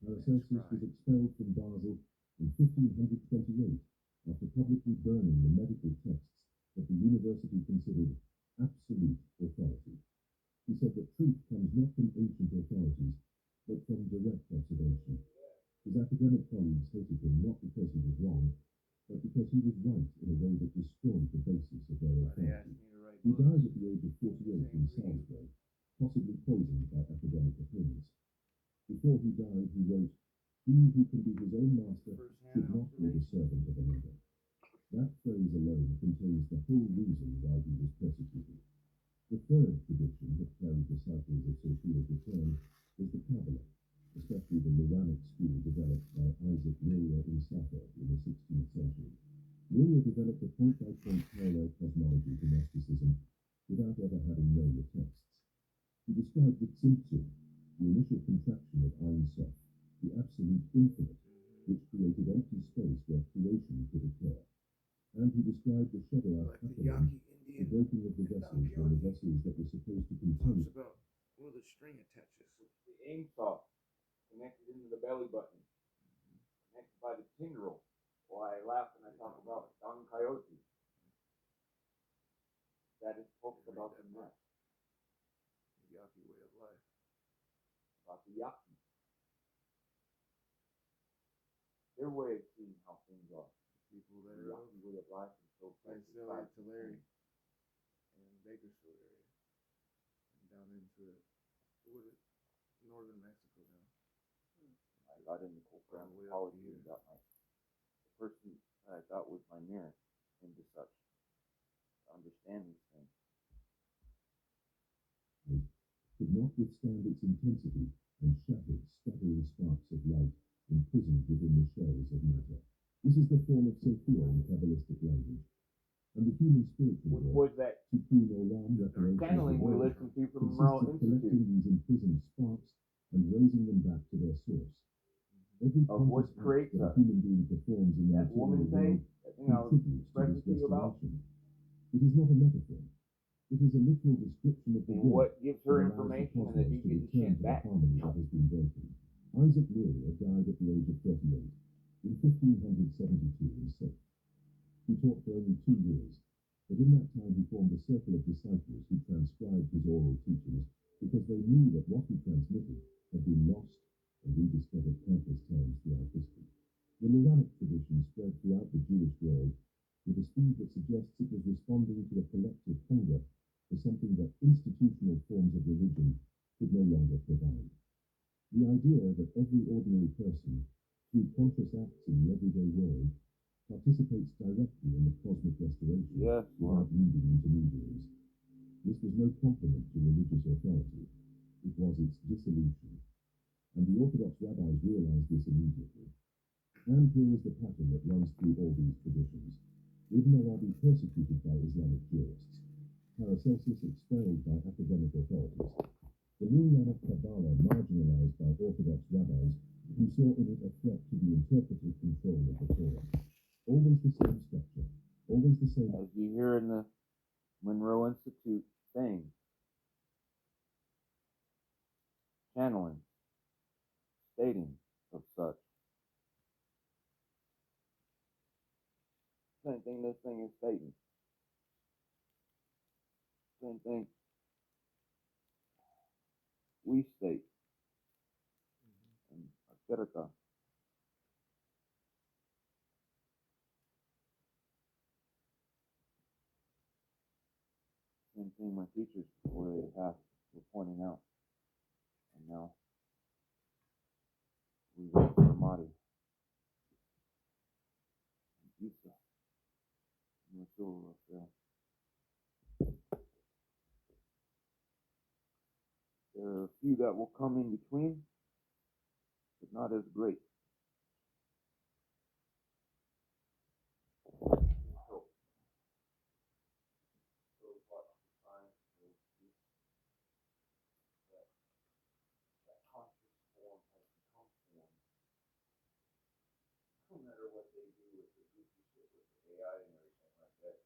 Paracelsus was expelled from Basel in 1528 after publicly burning the medical texts that the university considered absolute authority. He said that truth comes not from ancient authorities, but from direct observation. His academic colleagues hated him not because he was wrong, but because he was right in a way that destroyed the basis of their authority. He died at the age of 48 in Salzburg, possibly poisoned by academic opponents. Before he died, he wrote, "He who can be his own master should not be the servant of another." That phrase alone contains the whole reason why he was persecuted. The third tradition that carried the cycles of Sophia's return was the Kabbalah, especially the Luranic school developed by Isaac Luria in Safed in the 16th century. Luria developed a point-by-point parallel cosmology to Gnosticism without ever having known the texts. He described the Tzimtzum, the initial contraction of Ein Sof, the absolute infinite, which created empty space where creation could occur. And he described the Shedderah like the happening, Yaqui the Indian. breaking of the vessels when the vessels that were supposed to Talks contain about where the string attaches. The aim saw connected into the belly button, connected by the tendril. Well, I laugh when I talk about Don Coyote. That is talked about the neck, The Yaqui way of life. about the Yaqui. Their way of seeing how things are. People that The are Yaqui way of life is so like close to Larry and Bakersfield area. And down into what is it? Northern Mexico now. I got into program Way up psychology here. and got the person that I thought was my mirror into such to understand these things. could not withstand its intensity and shattered scattering sparks of light imprisoned within the shells of matter. This is the form of Sophia in Kabbalistic language. And the human spiritual Which work, was that supreme olam, reparation of the channeling we world, listened to from consists Merle of collecting Institute these imprisoned sparks and raising them back to their source. Every of what conscious act creates that a us. human being performs in the That woman material thing, world that thing I was contributes to expressing this to you about, restoration. It is not a metaphor. It is a literal description of the and work what gives that her allows the information and that cosmos you to get the return shit to the back. harmony that has been broken. Isaac Luria died at the age of 38 in 1572 in Sect. He taught for only 2 years, but in that time he formed a circle of disciples who transcribed his oral teachings because they knew that what he transmitted had been lost and rediscovered countless times throughout history. The Quranic tradition spread throughout the Jewish world with a speed that suggests it was responding to a collective hunger for something that institutional forms of religion could no longer provide. The idea that every ordinary person, through conscious acts in the everyday world, participates directly in the cosmic restoration Yes, without needing intermediaries. This was no compliment to religious authority. It was its dissolution. And the Orthodox rabbis realized this immediately. And here is the pattern that runs through all these traditions. Ibn Arabi persecuted by Islamic jurists, Paracelsus expelled by academic authorities, the Chilean of Kabbalah marginalized by Orthodox rabbis who saw in it a threat to the interpretive control of the Torah. Always the same structure, always the same. As you hear in the Monroe Institute thing, channeling, stating of such. Same thing this thing is stating. Same thing we state. And etc. Same thing my teachers before they passed were pointing out. And now we wait for Ramadi. And Isa. And we're still there. There are a few that will come in between, but not as great. No matter what they do with the goofy shit with the AI and everything like that.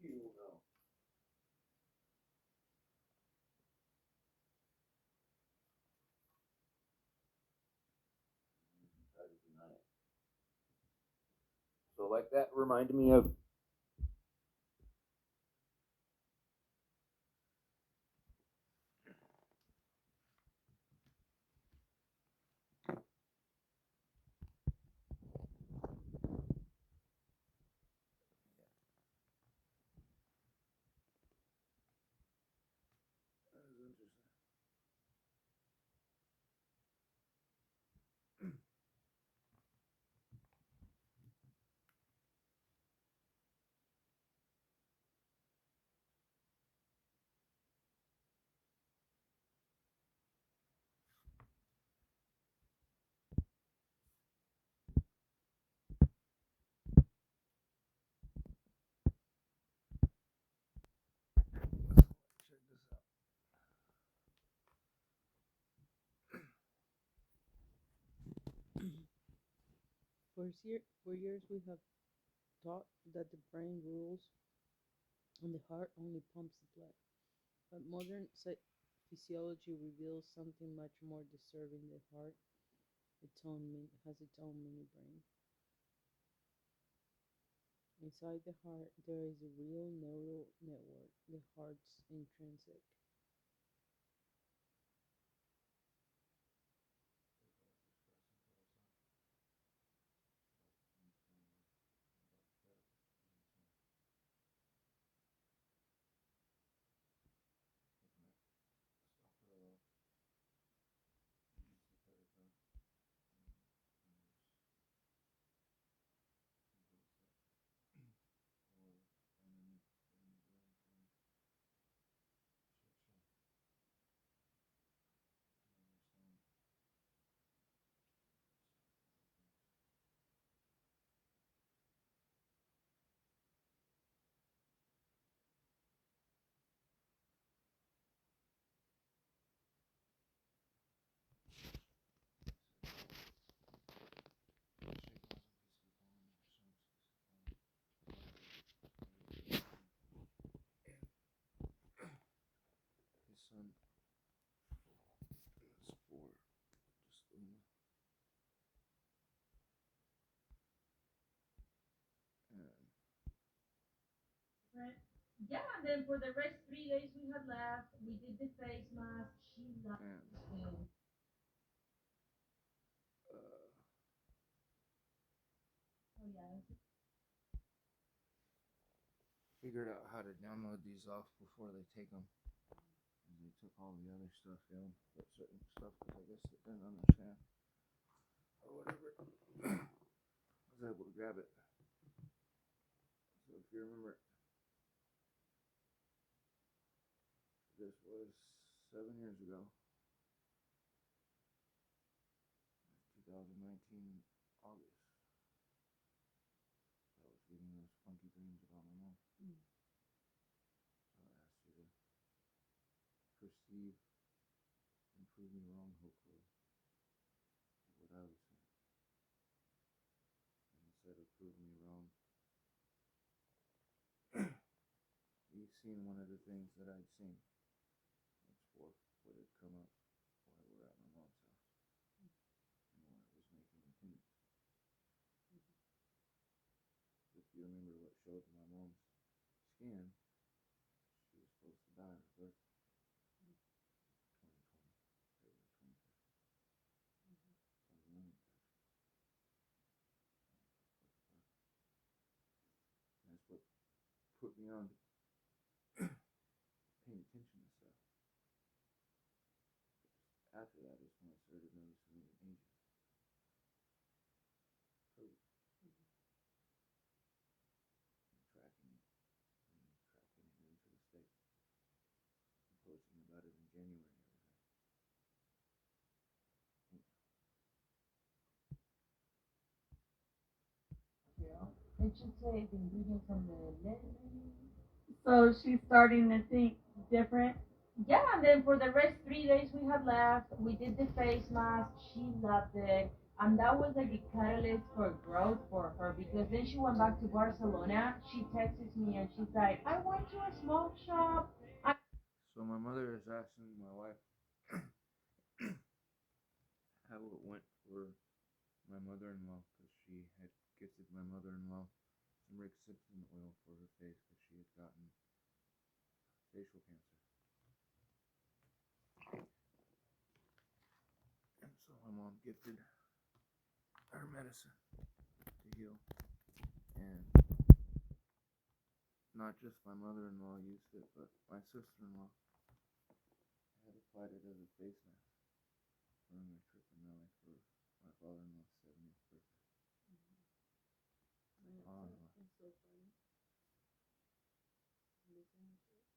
You know. Try to deny it. So like that reminded me of That was interesting. For years we have taught that the brain rules and the heart only pumps the blood. But modern physiology reveals something much more disturbing. The heart has its own mini brain. Inside the heart, there is a real neural network, the heart's intrinsic. His son is 4. Just and Right. Yeah, and then for the rest 3 days we had left, we did the face mask. She loved and it. Oh yeah. figured out how to download these off before they take them. They took all the other stuff down, but certain stuff because I guess they didn't understand or whatever. I was able to grab it. So if you remember, this was 7 years ago, 2019 August. I was getting those funky dreams about my mom. Mm. So I asked you to perceive and prove me wrong, hopefully, of what I was saying. And instead of proving me wrong, you've seen one of the things that I'd seen. That's what had come up while we were at my mom's house. And why it was making me tinnitus. If you remember what showed my mom's scan, she was supposed to die on her birthday. 2020, February 25th. I was young, actually. And that's what put me on paying attention to stuff. After that is when I started noticing it in Asia. COVID. And tracking it into the States. And posting about it in January and everything. It should say the ingredients on the lid. So she's starting to think different. Yeah, and then for the rest 3 days we had left, we did the face mask. She loved it, and that was like a catalyst for growth for her because then she went back to Barcelona. She texts me and she's like, "I went to a smoke shop." So my mother is asking my wife how it went for my mother-in-law because she had gifted my mother-in-law some Rick Simpson oil for her face because she had gotten facial cancer. And so my mom gifted her medicine to heal. And not just my mother-in-law used it, but my sister-in-law had applied it as a face mask during my trip in LA for my father-in-law's 70th birthday. It's so funny. Listening to it.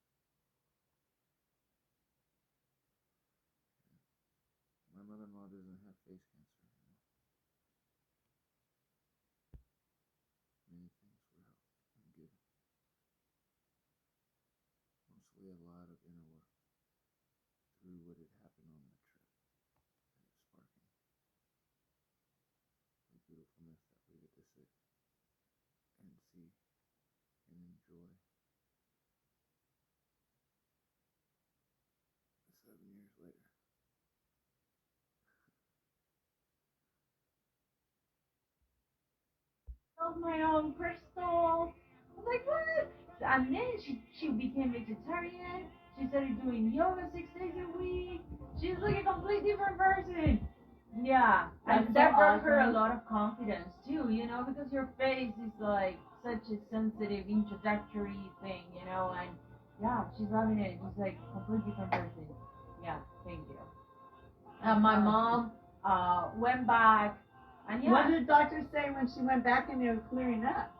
My mother-in-law doesn't have face cancer anymore. Many things were helped and given. Mostly a lot of inner work through what had happened on that trip. And it's sparking the beautifulness that we Injoi. 7 years later. Of my own crystal. I'm like, what? And then she became vegetarian. She started doing yoga 6 days a week. She's like a completely different person. Yeah, That's and that so brought her a awesome. lot of confidence too, you know, because your face is like such a sensitive introductory thing, you know, and yeah, she's loving it. She's like a completely different person. Yeah, thank you. My mom went back, and yeah. What did doctors say when she went back and they were clearing up?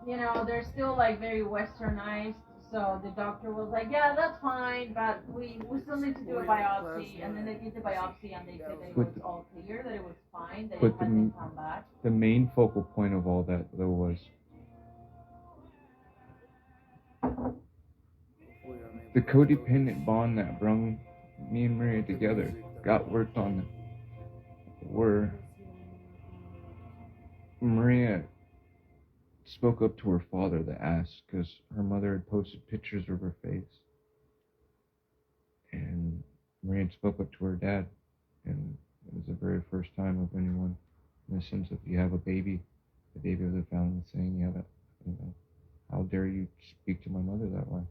You know, they're still like very westernized. So the doctor was like, yeah, that's fine, but we still need to do a biopsy. And then they did the biopsy and they said that it was all clear, that it was fine, that it hasn't come back. The main focal point of all that, though, was the codependent bond that brung me and Maria together got worked on. Where Maria spoke up to her father to ask, because her mother had posted pictures of her face. And Maria had spoke up to her dad. And it was the very first time of anyone, in the sense of you have a baby, the baby of the family, saying, yeah, that, you know, how dare you speak to my mother that way?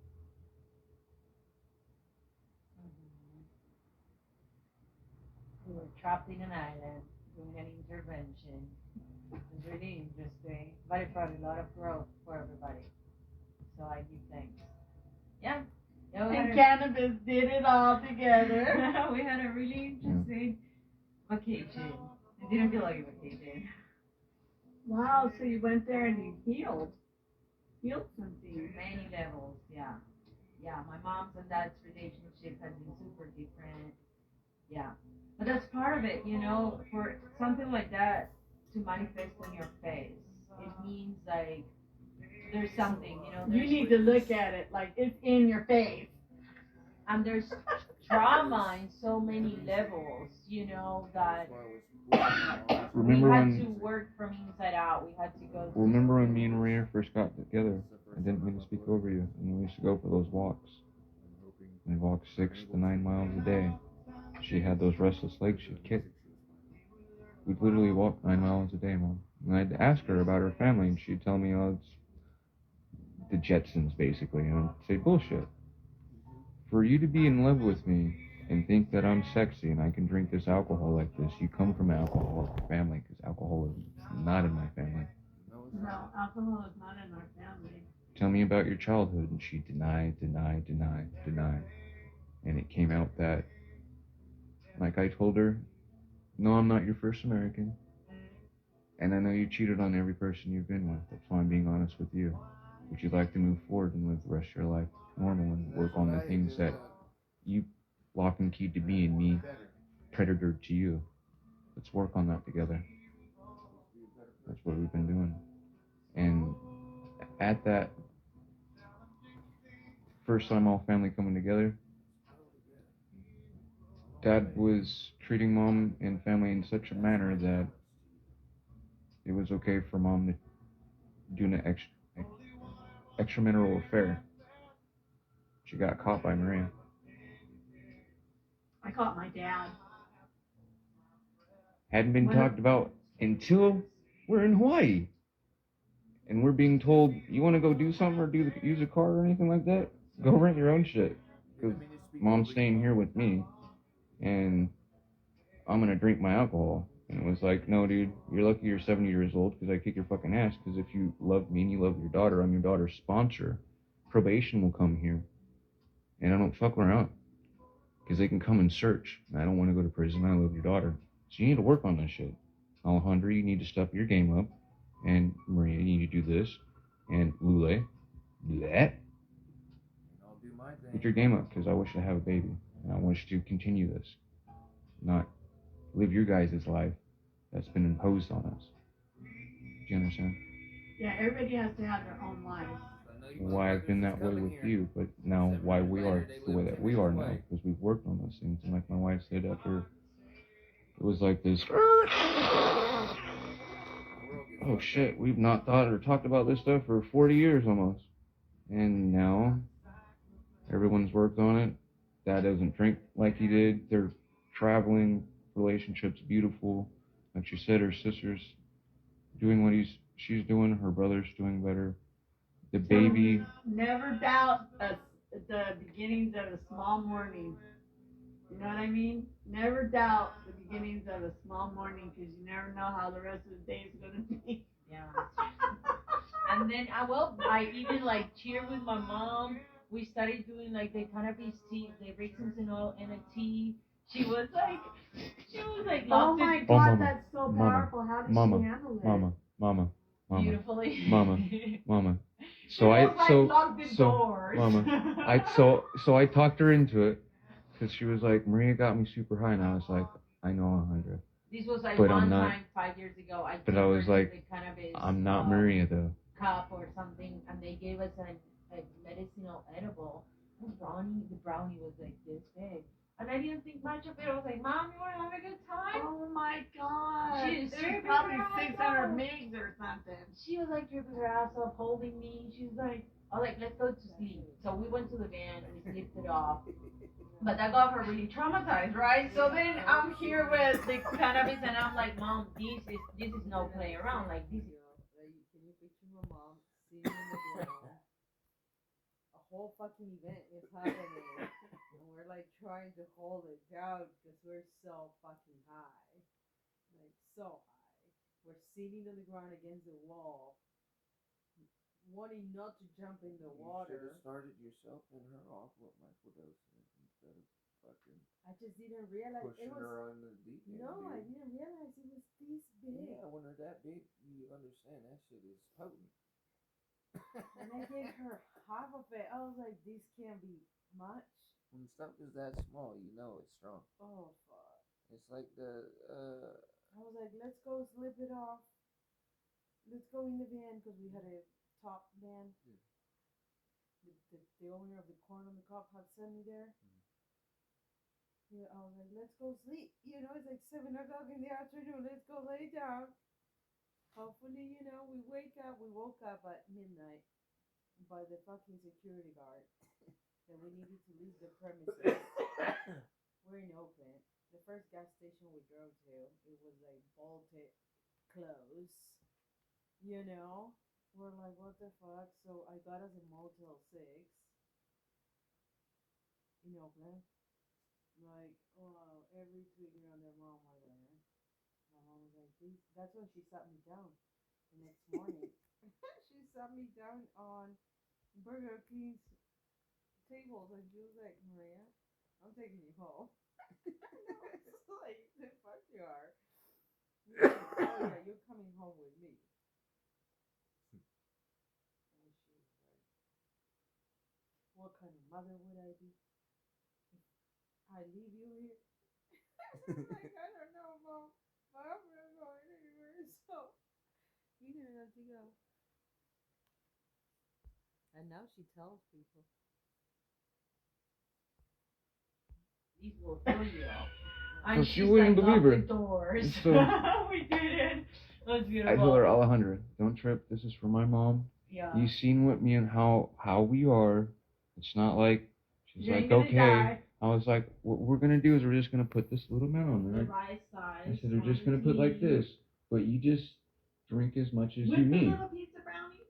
We were trapped in an island doing an intervention. It was really interesting, but it brought a lot of growth for everybody. So I give thanks. Yeah. And cannabis did it all together. We had a really interesting vacation. It didn't feel like a vacation. Wow, so you went there and you healed something. Many levels, yeah. Yeah, my mom's and dad's relationship has been super different. Yeah. But that's part of it, you know, for something like that to manifest on your face. It means like there's something, you know. You need to look at it like it's in your face. And there's trauma in so many levels, you know, that Remember we had when, to work from inside out. We had to go. remember when me and Maria first got together? I didn't mean to speak over you. And we used to go for those walks. We walked 6 to 9 miles a day. She had those restless legs she'd kick. We'd literally walk 9 miles a day, Mom. And I'd ask her about her family, and she'd tell me, oh, it's the Jetsons, basically. And I'd say, bullshit. For you to be in love with me and think that I'm sexy and I can drink this alcohol like this, you come from an alcoholic family, because alcohol is not in my family. No, alcohol is not in our family. Tell me about your childhood. And she denied. And it came out that, like I told her, no, I'm not your first American. And I know you cheated on every person you've been with. That's why I'm being honest with you. Would you like to move forward and live the rest of your life normal and work on the things that you lock and key to me and me predator to you? Let's work on that together. That's what we've been doing. And at that first time all family coming together, Dad was treating Mom and family in such a manner that it was okay for Mom to do an extramarital affair. She got caught by Maria. I caught my dad. Hadn't been talked about until we're in Hawaii. And we're being told, you want to go do something or use a car or anything like that? Go rent your own shit. Because Mom's staying here with me. And I'm going to drink my alcohol. And it was like, no, dude, you're lucky you're 70 years old because I kick your fucking ass. Because if you love me and you love your daughter, I'm your daughter's sponsor. Probation will come here. And I don't fuck around. Because they can come and search. And I don't want to go to prison. I love your daughter. So you need to work on this shit. Alejandro, you need to step your game up. And Maria, you need to do this. And Lule, do that. Put your game up, because I wish to have a baby. And I want you to continue this. Not live your guys' life that's been imposed on us. Do you understand? Yeah, everybody has to have their own life. Why I've been that way with you, but now why we are the way that we are now, because we've worked on those things. And like my wife said, after it was like this, oh shit, we've not thought or talked about this stuff for 40 years almost. And now everyone's worked on it. Dad doesn't drink like he did. They're traveling, relationships beautiful. Like she said, her sister's doing what she's doing. Her brother's doing better. The baby. Never doubt the beginnings of a small morning. You know what I mean? Never doubt the beginnings of a small morning because you never know how the rest of the day is going to be. Yeah. And then I even like cheered with my mom. We started doing like the cannabis tea, the raisins and all in a tea. She was like, Oh loved my it. God, Mama, that's so Mama, powerful. How did Mama, she handle it? Mama, Beautifully. Mama. She was like, lock the so, doors. Mama, I talked her into it because she was like, Maria got me super high, and I was like, I know, Alejandra. This was like But one I'm not- time 5 years ago. But I was like, the cannabis, I'm not Maria though. cup or something, and they gave us a medicinal edible. The brownie was like this big, and I didn't think much of it. I was like, Mom, you want to have a good time? Oh my God. She's There's super probably high 600 though. mgs or something. She was like dripping her ass up, holding me. She's like, I was like, let's go to sleep. So we went to the van and we slept it off. But that got her really traumatized, right? So then I'm here with the cannabis and I'm like, Mom, this is no play around. Like this is Can you picture my mom sitting in the ground? A whole fucking event is happening, and we're like trying to hold it down because we're so fucking high, like so high. We're sitting on the ground against the wall, wanting not to jump in the You should water. have started yourself and her off with microdosing instead of fucking I just didn't realize pushing it was. her on the deep end. No, I dude. didn't realize it was this big. Yeah, when they're that big, you understand that shit is potent. And I gave her half of it. I was like, this can't be much. When stuff is that small, you know it's strong. Oh fuck. It's like the I was like, let's go slip it off. Let's go in the van because we had a top van. Yeah. The owner of the corn on the cob had sent me there. Yeah, I was like, let's go sleep. You know, it's like 7 o'clock in the afternoon. Let's go lay down. Hopefully, you know, we woke up at midnight by the fucking security guard that we needed to leave the premises. We're in Oakland. The first gas station we drove to, it was like bolted closed. You know? We're like, what the fuck? So I got us a Motel 6 in Oakland. Like, wow, every sweetener and their mom were there. My mom was like, please. That's when she sat me down the next morning. She sat me down on Burger King's tables and she was like, Maria, I'm taking you home. No, it's like, the fuck you are. Like, oh yeah, you're coming home with me. And she was like, what kind of mother would I be if I leave you here? I'm like, I don't know, Mom. But I'm not going anywhere, so you didn't have to go. And now she tells people. these will fill you up. So And she she's wouldn't like, believe lock her. the doors. So- We did it. That was beautiful. I told her, Alejandra, don't trip. This is for my mom. Yeah. You seen what me and how we are. It's not like she's You ain't like, gonna okay. die. I was like, what we're gonna do is we're just gonna put this little amount on The there. right size. I said, we're just gonna put like this, but you just drink as much as you With the need. little pizza brownie?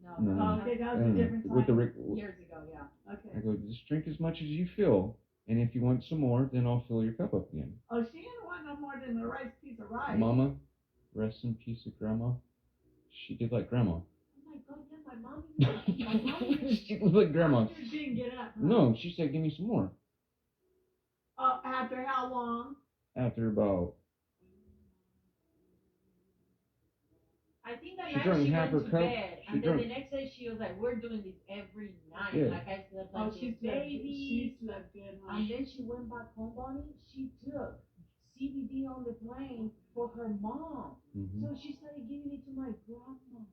No. No. Oh, okay, that was a different With the time. Rick, Years ago, yeah. I Okay. go, just drink as much as you feel, and if you want some more, then I'll fill your cup up again. Oh, she didn't want no more than the rice piece of rice. Mama, rest in peace of grandma. She did like grandma. Oh my God, yeah, my mom even. She was like grandma. She didn't get up. Huh? No, she said, give me some more. After how long? After about, I think that She night drank she half went her to cup. bed, She and then drank- the next day she was like, "We're doing this every night." Yeah. Like I slept Oh, like she a slept. baby. She slept good. Huh? And then she went back home, Bonnie. She took CBD on the plane for her mom. Mm-hmm. So she started giving it to my grandma.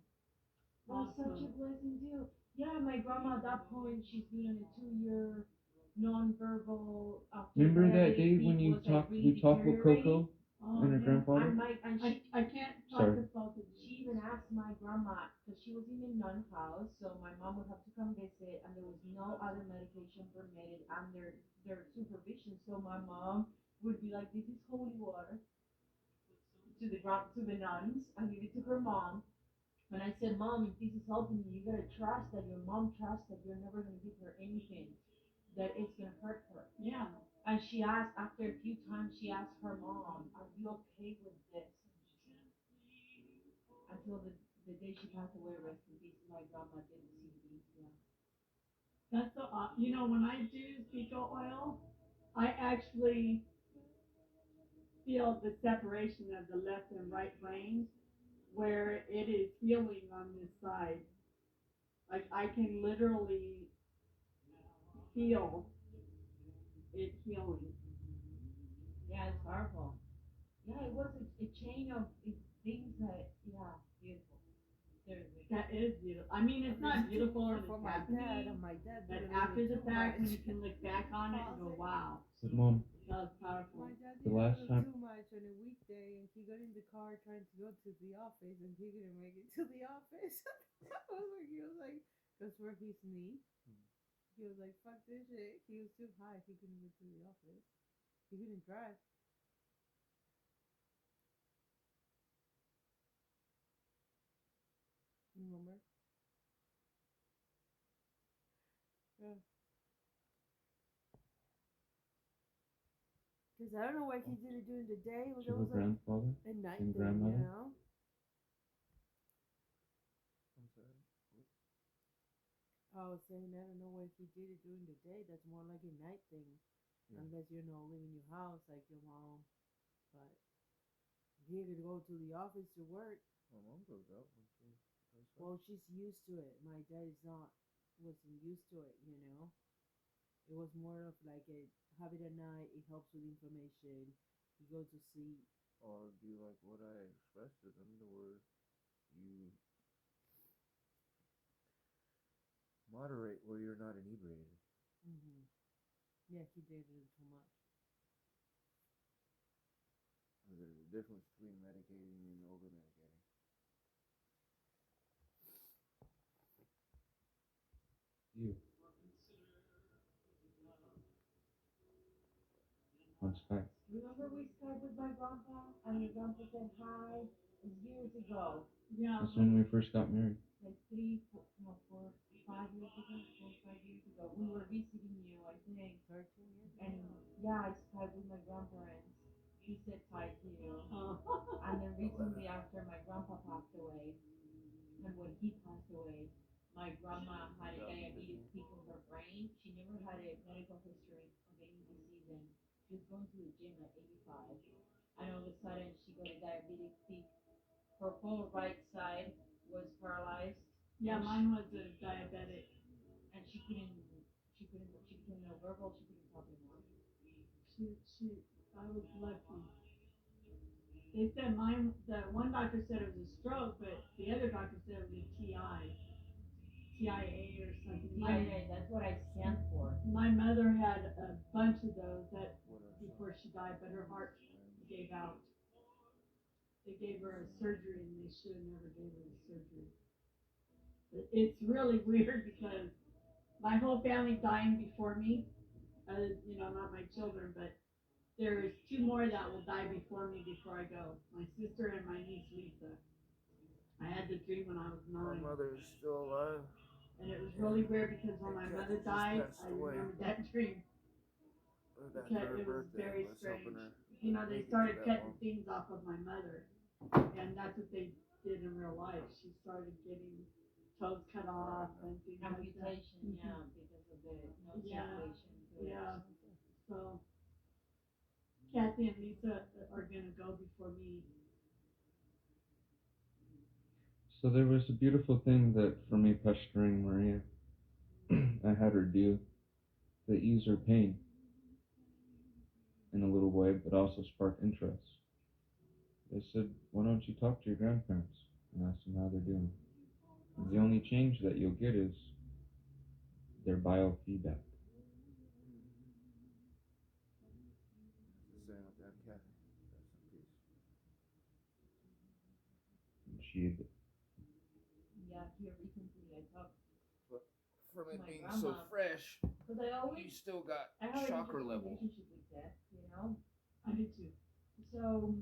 That's such a blessing too. Yeah, my grandma at that point, she's been on a 2-year nonverbal. Remember that day speech when you was, like, talked? really we talked with Coco Oh, and her yeah. grandfather. And she I can't talk Sorry. about it. she even asked my grandma, because she was in a nun house, so my mom would have to come visit, and there was no other medication permitted under their supervision. So my mom would be like, "This is holy water," to the nuns. I give it to her mom, and I said, "Mom, if this is helping you, you gotta trust that your mom trusts that you're never gonna give her anything that is gonna hurt her." Yeah. And she asked, after a few times, she asked her mom, "Are you okay with this?" Until the day she passed away, rest in peace, my grandma did the CBD. Yeah. That's so you know, when I do fecal oil, I actually feel the separation of the left and right brain where it is healing on this side. Like I can literally feel it healing. Yeah, it's powerful. Yeah, it was a chain of things that, yeah, beautiful. Seriously. That is beautiful. I mean, it's not beautiful when For it's my dad, happening, my dad. but didn't after really the do fact, when much. you can look back on it and go, wow, But mom, that was powerful. My dad The didn't last really time- do much on a weekday, and he got in the car trying to go to the office, and he couldn't make it to the office. He was like, that's where his knee. He was like, fuck this shit. He was too high. He couldn't get to the office. He couldn't drive. Remember? Yeah. Because I don't know why he did it during the day. It was, to her like grandfather a night and thing, grandmother? you know? I'm sorry. I was saying, I don't know why he did it during the day. That's more like a night thing. Yeah. Unless you're not leaving your house like your mom. But he could go to the office to work. My mom goes out when she does that. Well, she's used to it. My dad is not, wasn't used to it, you know? It was more of like a habit at night. It helps with inflammation. You go to sleep. Or do you like what I expressed to them, to where you moderate where you're not inebriated? Mm-hmm. Yeah, he did it too much. There's a difference between medicating and over medicating. You. On Skype. Remember we Skyped with my grandpa, and your grandpa said hi? It was years ago. Yeah. That's when we first got married. Like 3, 4, no, 4, 5 years ago. 4, 5 years ago. We were visiting you, I think. 13 years And yeah, I Skyped with my grandparents. He said hi to you. Oh. And then recently, after my grandpa passed away, and when he passed away, my grandma had a diabetes peak in her brain. She never had a medical history of any disease, and she was going to the gym at 85. And all of a sudden, she got a diabetic peak. Her whole right side was paralyzed. Yeah, mine was a diabetic. And she became no verbal. She couldn't talk anymore. I was lucky. They said mine, the one doctor said it was a stroke, but the other doctor said it was a TIA or something. TIA, that's what I stand for. My mother had a bunch of those before she died, but her heart gave out. They gave her a surgery, and they should have never gave her a surgery. But it's really weird because my whole family dying before me. Not my children, but there's 2 more that will die before me before I go. My sister and my niece Lisa. I had the dream when I was 9. My mother is still alive. And it was really weird because when my mother died, I remembered that dream. After her It was birthday, very I was strange. helping her. They started cutting things off of my mother. And that's what they did in real life. She started getting toes cut off and things like that. Amputation, yeah, because of the no circulation. Yeah. So Kathy and Lisa are gonna go before me. So there was a beautiful thing that, for me, pestering Maria, I had her do to ease her pain in a little way, but also spark interest. They said, why don't you talk to your grandparents and ask them how they're doing? And the only change that you'll get is their biofeedback. That's the same with Aunt Kathy. Rest in peace. And got here recently, I talked From it My being grandma. so fresh, because I you always still got I have chakra a level. relationship with death, you know. I do too. So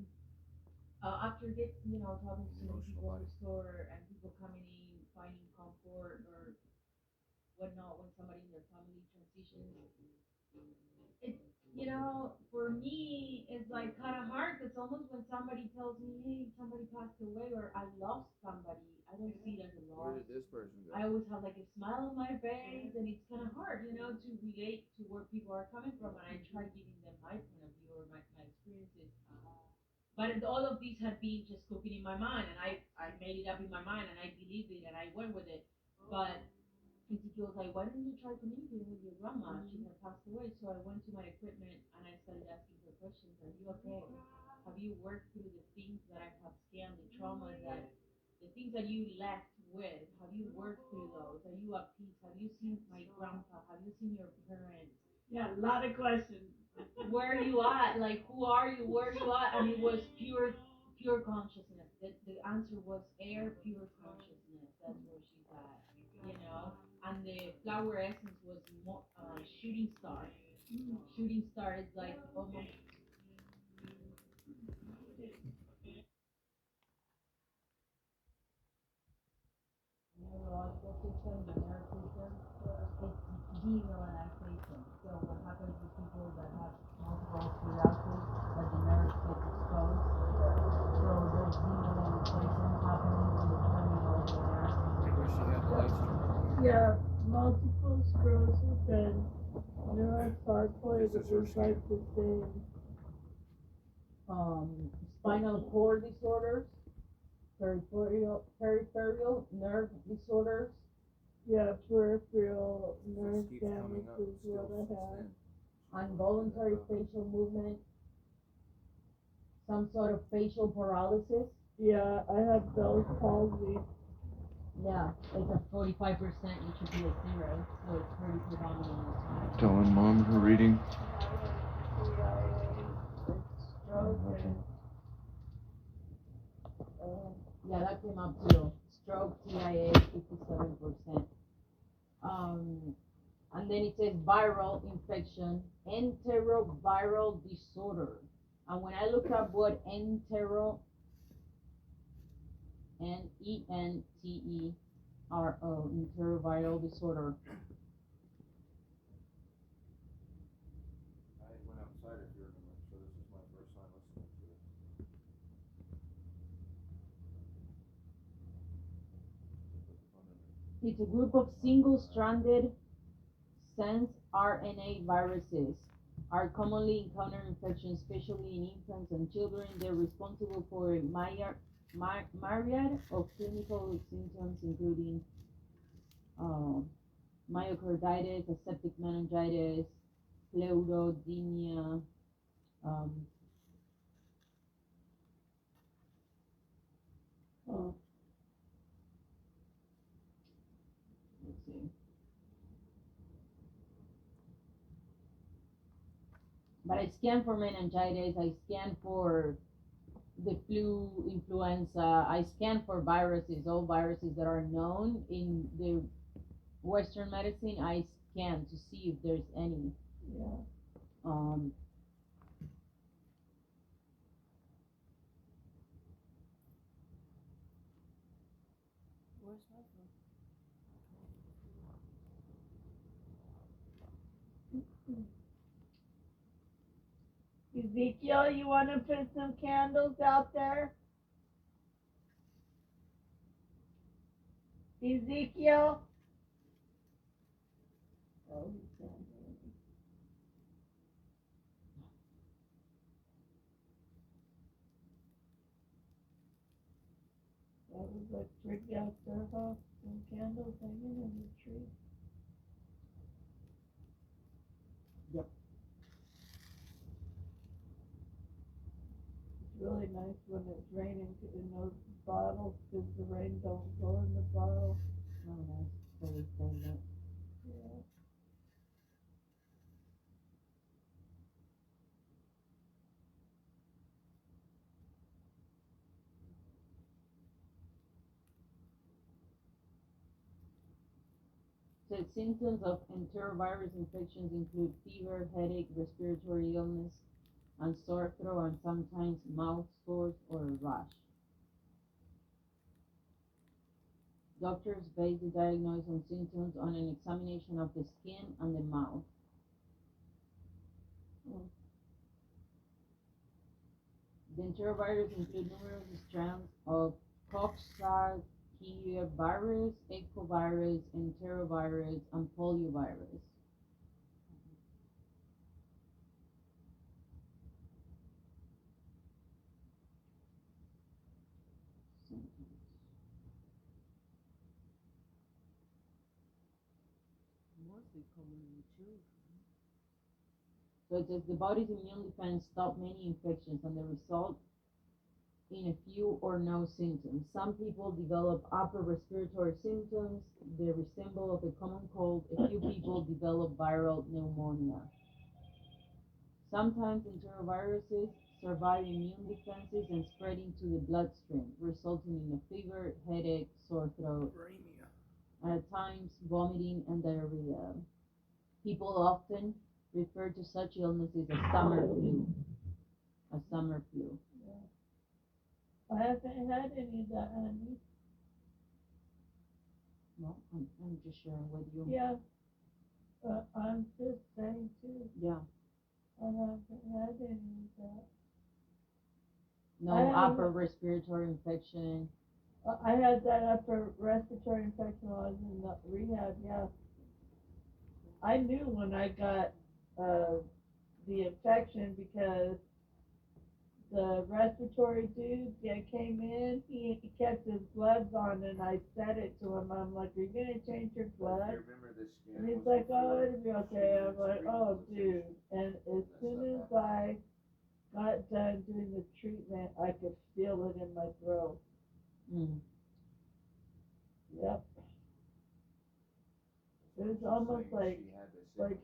after talking to so many people in the store and people coming in, finding comfort or whatnot when somebody in their family transitions, it's for me it's like kind of hard. It's almost when somebody tells me, hey, somebody passed away or I lost somebody. I don't see it as a Where loss. did this person go? I always have like a smile on my face, and it's kind of hard, to relate to where people are coming from, and I try giving them my point of view or my experiences. But all of these had been just cooking in my mind, and I made it up in my mind, and I believed it, and I went with it. But Ezekiel was like, why don't you try communicating with your grandma? She had passed away. So I went to my equipment, and I started asking her questions. Are you okay? Have you worked through the things that I have scanned, the traumas the things that you left with? Have you worked through those? Are you at peace? Have you seen my grandpa? Have you seen your parents? Yeah, a lot of questions. Where are you at? Like, who are you? Where are you at? And it was pure consciousness. The answer was air, pure consciousness. That's where she's at. And the flower essence was shooting star. Shooting star is like almost. Neurological system, the nerve system, it's demyelinization. So what happens with people that have multiple sclerosis, that the nerves get exposed, so there's demyelinization happening in the terminal of the nerve. I wish she had the lights turned on. Yeah, multiple sclerosis and neurosarcoid This is her is like the same. Spinal cord disorders, peripheral nerve disorders, Yeah, peripheral nerve Just keeps damage coming up is still what I since have. then. involuntary facial movement, some sort of facial paralysis. Yeah, I have Bell's palsy. Yeah, it's a 45%, it should be a 0, so it's pretty predominant. Telling mom her reading. Stroke and Yeah, that came up too. Stroke, TIA, 57%. And then it says viral infection, enteroviral disorder. And when I looked up what entero, N-E-N-T-E-R-O, enteroviral disorder. I went outside if you remember, so this is my first time listening to it. It's a group of single-stranded sense RNA viruses are commonly encountered infections, especially in infants and children. They're responsible for a myriad of clinical symptoms, including myocarditis, aseptic meningitis, pleurodemia, let's see. But I scan for meningitis, I scan for the flu, influenza, I scan for viruses, all viruses that are known in the Western medicine, I scan to see if there's any. yeah. Where's my phone? Ezekiel, you want to put some candles out there? Ezekiel? Oh, he's down there. That was like tricky out there, huh? Some candles hanging in the tree. Yep. It's really nice when it's raining in those bottles because the rain don't go in the bottle. Oh, nice. Always done that. Yeah. So symptoms of enterovirus infections include fever, headache, respiratory illness, and sore throat, and sometimes mouth sores or a rash. Doctors base the diagnosis on symptoms on an examination of the skin and the mouth. The enterovirus include numerous strands of coccidiovirus, echovirus, enterovirus, and poliovirus. Mostly common in children. So it says the body's immune defense stop many infections and the result in a few or no symptoms. Some people develop upper respiratory symptoms. They resemble of a common cold. A few people develop viral pneumonia. Sometimes enteroviruses survive immune defenses and spread into the bloodstream, resulting in a fever, headache, sore throat, and at times vomiting and diarrhea. People often refer to such illnesses as summer flu. A summer flu. I haven't had any of that, honey. No, I'm just sharing with you. Yeah. I'm just saying too. Yeah. I haven't had any of that. No I upper haven't- respiratory infection. I had that upper respiratory infection while I was in the rehab, yeah. I knew when I got the infection because the respiratory dude that came in, he kept his gloves on and I said it to him. I'm like, are you going to change your gloves? Remember this scan And he's was like, before oh, it'll be okay. I'm treatment like, was oh, dude. rehabilitation. And as soon as I got done doing the treatment, I could feel it in my throat. Mm. Yep. It was almost like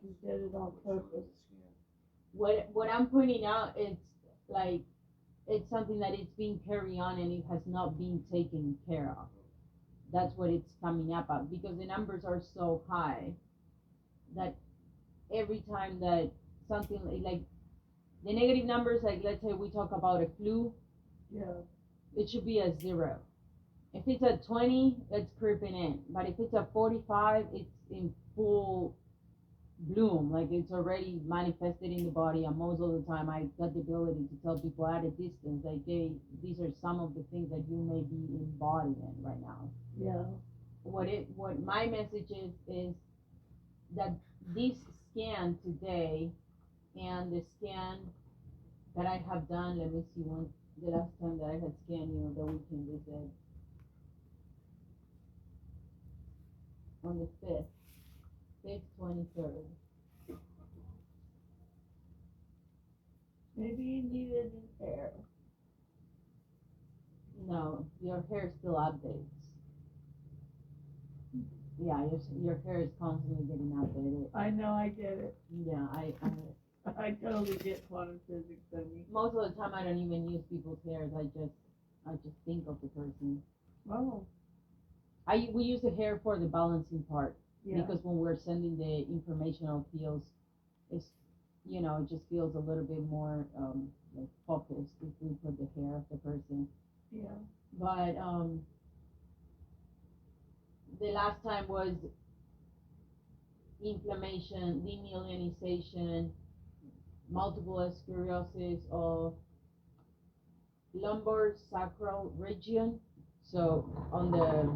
he did it on purpose. What I'm pointing out is like it's something that it's being carried on and it has not been taken care of. That's what it's coming up at because the numbers are so high that every time that something like the negative numbers, like let's say we talk about a flu, Yeah. it should be a 0. If it's at 20, it's creeping in. But if it's at 45, it's in full bloom. Like it's already manifested in the body. And most of the time, I got the ability to tell people at a distance, like, hey, these are some of the things that you may be embodying right now. Yeah. What my message is that this scan today and the scan that I have done, let me see when the last time that I had scanned you, the weekend visit. On the 5th, 23rd. Maybe you needed his hair. No, your hair still updates. Yeah, your hair is constantly getting updated. I know, I get it. Yeah, I totally get quantum physics, honey. most of the time I don't even use people's hairs. I just think of the person. Oh. We use the hair for the balancing part. Yeah. Because when we're sending the informational feels, it's, it just feels a little bit more like focused if we put the hair of the person. Yeah. But the last time was inflammation, demyelinization, multiple sclerosis of lumbar sacral region, so on the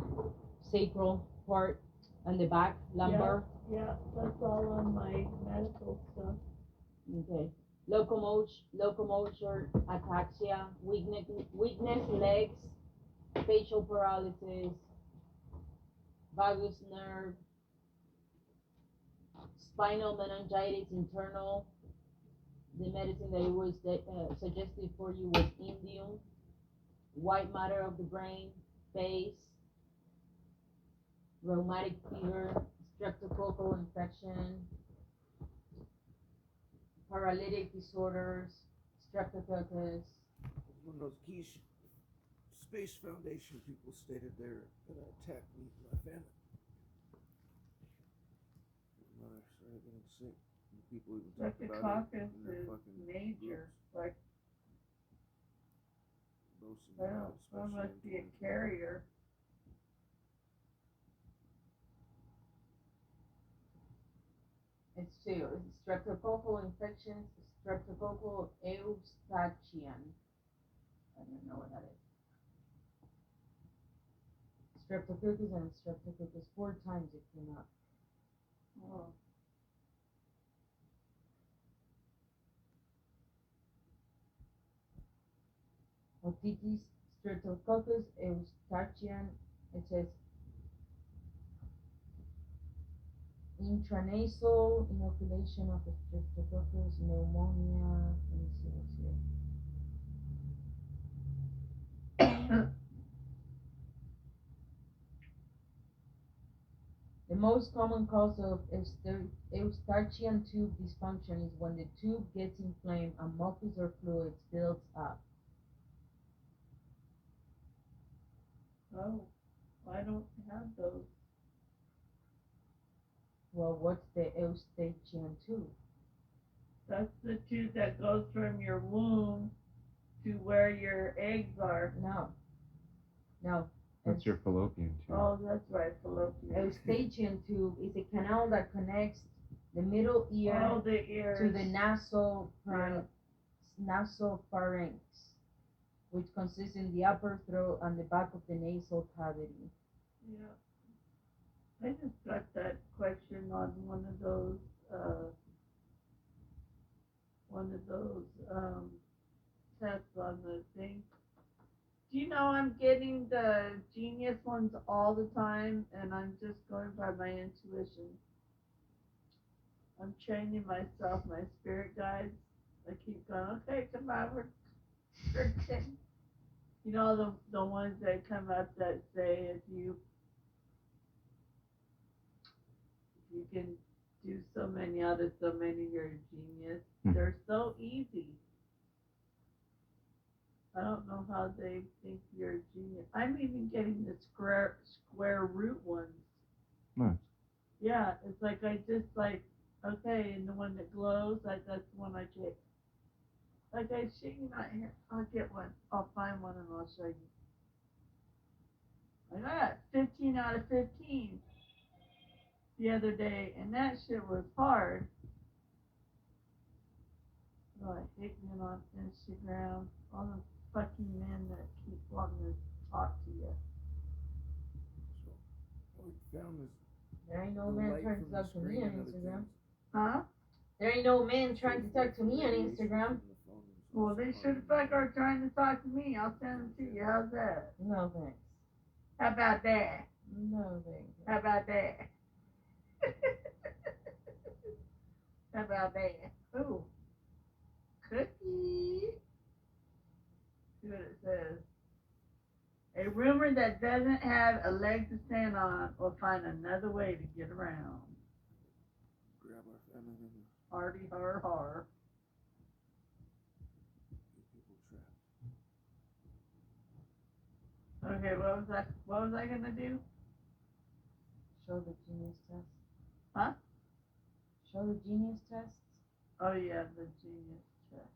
sacral part and the back lumbar. Yeah, that's all on my medical stuff. Okay. Locomotor, ataxia, weakness legs, facial paralysis, vagus nerve, spinal meningitis internal. The medicine that it was suggested for you was indium, white matter of the brain, face, rheumatic fever, streptococcal infection, paralytic disorders, streptococcus. One of those key Space Foundation people stated there that attacked me and my family. started getting sick. And people even talk about it Streptococcus in their is fucking major. groups. Like, Boasting well, about it, I especially must in be a 2020. carrier. It's two. It's streptococcal infections, streptococcal eustachian. I don't know what that is. Streptococcus and streptococcus 4 times it came up. Oh. Otitis streptococcus eustachian. It says intranasal inoculation of the streptococcus pneumonia. Let me see what's here. The most common cause of eustachian tube dysfunction is when the tube gets inflamed and mucus or fluids builds up. Oh, I don't have those. Well, what's the eustachian tube? That's the tube that goes from your womb to where your eggs are. No. No. That's your fallopian tube. Oh, that's right, fallopian. Eustachian tube is a canal that connects the middle ear Oh, the ears. to the nasopharynx, which consists in the upper throat and the back of the nasal cavity. Yeah. I just got that question on one of those tests on the thing. Do you know I'm getting the genius ones all the time, and I'm just going by my intuition. I'm training myself, my spirit guides. I keep going, okay, come on, we're you know, the ones that come up that say if you can do so many out of so many, you're a genius. They're so easy. I don't know how they think you're a genius. I'm even getting the square root ones. Nice. Yeah, it's like I just like, okay, and the one that glows, like that's the one I get. Like I shit you not here. I'll get one. I'll find one and I'll show you. I got 15 out of 15 the other day, and that shit was hard. Oh, I hate being on Instagram. All the fucking men that keep wanting to talk to you. So, what we found is There ain't no the man light trying to from the talk to me screen on and other Instagram. things. Huh? There ain't no man So trying to we talk get to me on radiation Instagram. from the phone and it's Well, also they part should of fuck the- are trying to talk to me. I'll send them to you. How's that? No thanks. How about that? No thanks. How about that? How about that? Ooh. Cookie. See what it says. A rumor that doesn't have a leg to stand on will find another way to get around. grab our family members, Hardy har har. get people trapped. Okay, what was I gonna do? Show the genius test. Huh? Show the genius test. Oh yeah, the genius test.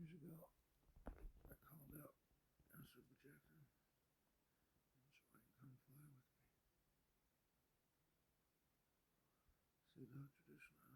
years ago, I called out astral projector. Injoi, come fly with me. See, the traditional